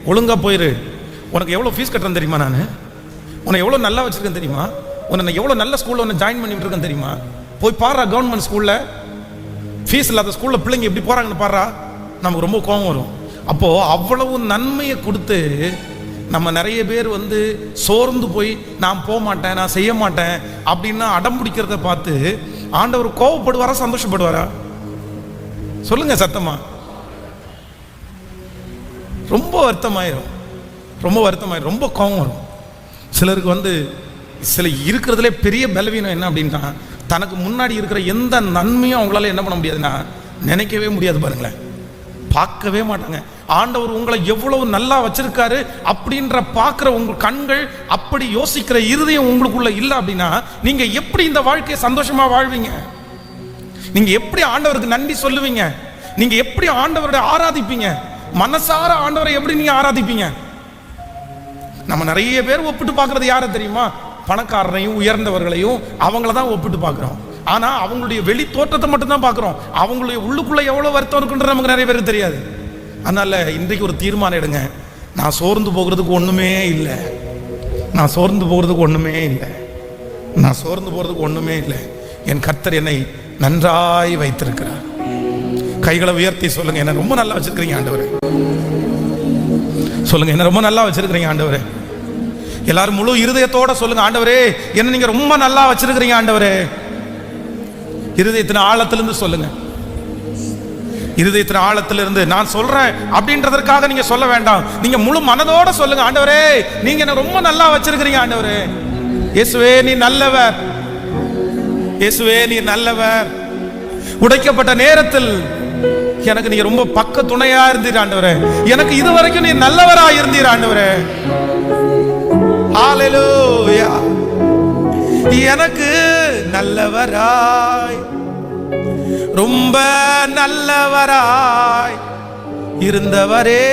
ஒழுங்காக போயிரு, உனக்கு எவ்வளோ ஃபீஸ் கட்டுறேன்னு தெரியுமா, நான் உன்னை எவ்வளோ நல்லா வச்சுருக்கேன் தெரியுமா, உன்னை எவ்வளோ நல்ல ஸ்கூலில் உன்னை ஜாயின் பண்ணி விட்டுருக்கேன் தெரியுமா, போய் பாடுறா கவர்மெண்ட் ஸ்கூலில், ஃபீஸ் இல்லாத ஸ்கூலில் பிள்ளைங்க எப்படி போகிறாங்கன்னு பாடுறா. நமக்கு ரொம்ப கோபம் வரும். அப்போது அவ்வளவு நன்மையை கொடுத்து நம்ம நிறைய பேர் சோர்ந்து போய் நான் போக மாட்டேன், நான் செய்ய மாட்டேன் அப்படின்னா அடம் பிடிக்கிறத பார்த்து ஆண்டவர் கோபப்படுவாரா, சந்தோஷப்படுவாரா? சொல்லுங்க சத்தமா. ரொம்ப வருத்தமாயிரும், ரொம்ப கோபம் வரும். சிலருக்கு சில இருக்கிறதுலே பெரிய பலவீனம் என்ன அப்படின்னா, தனக்கு முன்னாடி இருக்கிற எந்த நன்மையும் அவங்களால என்ன பண்ண முடியாதுன்னா நினைக்கவே முடியாது. பாருங்களேன், பார்க்கவே மாட்டாங்க. ஆண்டவர் உங்களை எவ்வளவு நல்லா வச்சிருக்காரு அப்படின்ற பார்க்குற உங்கள் கண்கள், அப்படி யோசிக்கிற இருதயம் உங்களுக்குள்ள இல்லை அப்படின்னா நீங்க எப்படி இந்த வாழ்க்கையை சந்தோஷமா வாழ்வீங்க? நீங்க எப்படி ஆண்டவருக்கு நன்றி சொல்லுவீங்க? நீங்க எப்படி ஆண்டவரை ஆராதிப்பீங்க? மனசார ஆண்டவரை எப்படி நீங்க ஆராதிப்பீங்க? நம்ம நிறைய பேர் ஒப்பிட்டு பார்க்கறது யாரை தெரியுமா? பணக்காரரையும் உயர்ந்தவர்களையும் அவங்கள தான் ஒப்பிட்டு பார்க்குறோம். ஆனா அவங்களுடைய வெளி தோற்றத்தை மட்டும்தான் பார்க்குறோம். அவங்களுடைய உள்ளுக்குள்ள எவ்வளவு வருத்தம் இருக்குன்றது நமக்கு நிறைய பேருக்கு தெரியாது. அதனால இன்றைக்கு ஒரு தீர்மானம் எடுங்க. நான் சோர்ந்து போகிறதுக்கு ஒண்ணுமே இல்லை, நான் சோர்ந்து போகிறதுக்கு ஒண்ணுமே இல்லை. என் கர்த்தர் என்னை நன்றாய் வைத்திருக்கிறார். கைகளை உயர்த்தி சொல்லுங்க, என்ன ரொம்ப நல்லா வச்சிருக்கிறீங்க ஆண்டவரே. சொல்லுங்க, என்ன ரொம்ப நல்லா வச்சிருக்கிறீங்க ஆண்டவரே. எல்லாரும் முழு இருதயத்தோட சொல்லுங்க, ஆண்டவரே என்ன நீங்க ரொம்ப நல்லா வச்சிருக்கிறீங்க ஆண்டவரே. இருதயத்தின் ஆழத்திலிருந்து சொல்லுங்க. இருதயத்தின் ஆழத்திலிருந்து நான் சொல்றேன் அப்படின்றதற்காக நீங்க சொல்ல வேண்டாம். நீங்க முழு மனதோட சொல்லுங்க, ஆண்டவரே நீங்க என்ன ரொம்ப நல்லா வச்சிருக்கிறீங்க ஆண்டவரே. இயேசுவே நீ நல்லவர், இயேசுவே நீ நல்லவர். உடைக்கப்பட்ட நேரத்தில் எனக்கு நீங்க ரொம்ப பக்க துணையா இருந்தீர் ஆண்டவரே, எனக்கு இதுவரைக்கும் நீ நல்லவரா இருந்தீர் ஆண்டவரே. ஹalleluya. எனக்கு நல்லவராய், ரொம்ப நல்லவராய் இருந்தவரே.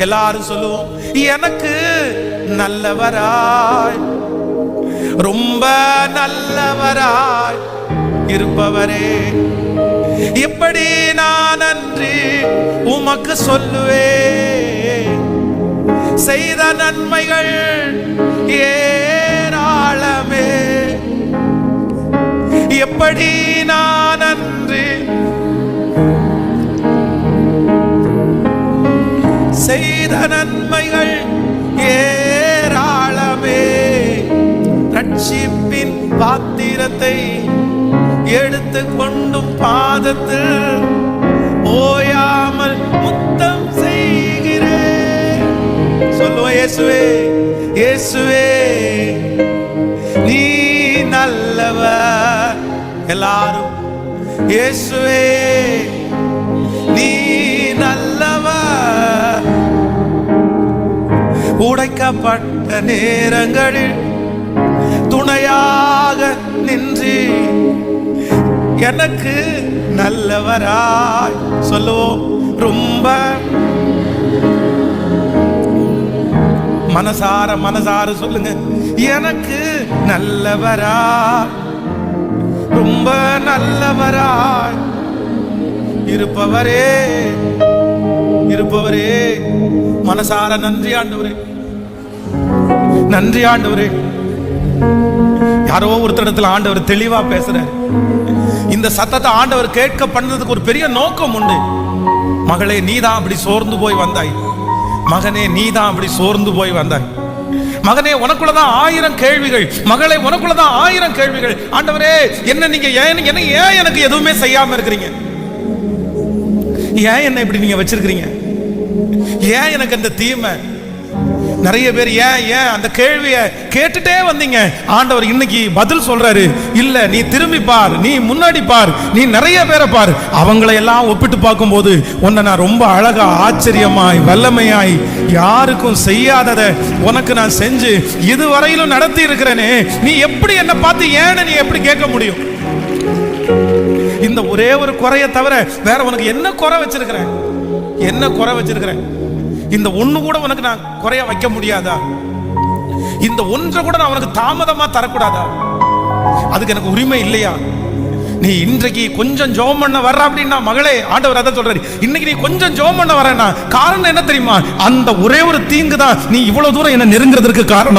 எல்லாரும் சொல்லுவோம், எனக்கு நல்லவராய், ரொம்ப நல்லவராய் இருப்பவரே. எப்படி நான் நன்றி உமக்கு சொல்லுவேன், செய்த நன்மைகள் ஏராளமே. எப்படி நான் நன்றி, செய்த நன்மைகள் ஏராளமே. ரட்சிப்பின் பாத்திரத்தை எடுத்து கொண்டும் பாதத்தில் ஓயாமல் முத்தம் செய்கிறேன். சொல்லுவோம், இயேசுவே இயேசுவே நீ நல்லவர். எல்லாரும் இயேசுவே நீ நல்லவர். உடைக்கப்பட்ட நேரங்களில் துணையாக நின்று எனக்கு நல்லவராய். சொல்லுவோம், ரொம்ப மனசார சொல்லுங்க, எனக்கு நல்லவராய், ரொம்ப நல்லவராய் இருப்பவரே. மனசார நன்றி ஆண்டவரே, நன்றி ஆண்டவரே. யாரோ ஒருத்தரிடத்துல ஆண்டவர் தெளிவா பேசுறாரு. இந்த சத்தத்தை ஆண்டவர் கேட்க பண்ணதுக்கு ஒரு பெரிய நோக்கம் உண்டு. மகளே, நீதான் அப்படி சோர்ந்து போய் வந்தாய். மகனே, நீதான் அப்படி சோர்ந்து போய் வந்தாய். மகனே, உனக்குள்ளதான் 1000 கேள்விகள். மகளே, உனக்குள்ளதான் 1000 கேள்விகள். ஆண்டவரே, என்ன நீங்க ஏன் எனக்கு எதுவுமே செய்யாம இருக்கிறீங்க? ஏன் என்ன இப்படி நீங்க வச்சிருக்கிறீங்க? ஏன் எனக்கு அந்த தீமை? நிறைய பேர் ஏன் அந்த கேள்வியை கேட்டுட்டே வந்தீங்க. ஆண்டவர் இன்னைக்கு பதில் சொல்றாரு, இல்ல நீ திரும்பி பார், நீ முன்னாடி பார், நீ நிறைய பேரை பார். அவங்களை எல்லாம் ஒப்பிட்டு பார்க்கும்போது உன்னை நான் ரொம்ப அழகா, ஆச்சரியமாய், வல்லமையாய், யாருக்கும் செய்யாததை உனக்கு நான் செஞ்சு இதுவரையிலும் நடத்தி இருக்கிறேனே. நீ எப்படி என்ன பார்த்து ஏன்னு நீ எப்படி கேட்க முடியும்? இந்த ஒரே ஒரு குறைய தவிர வேற உனக்கு என்ன குறை வச்சிருக்கிறேன்? என்ன குறை வச்சிருக்கிறேன்? இந்த ஒண்ணு கூட உனக்கு நான் குறைய வைக்க முடியாதா? இந்த ஒன்றை கூட நான் உனக்கு தாமதமா தரக்கூடாதா? அதுக்கு எனக்கு உரிமை இல்லையா? நீ இன்றைக்கு கொஞ்சம் ஜெபம் பண்ண வர்ற அப்படின்னா, மகளே, ஆண்டவர் அதான் சொல்றாரு, இன்னைக்கு நீ கொஞ்சம் ஜெபம் பண்ண வரேன்னா காரணம் என்ன தெரியுமா? அந்த ஒரே ஒரு தீங்கு தான் நீ இவ்வளவு தூரம் என்ன நெருங்குறதுக்கு காரணம்.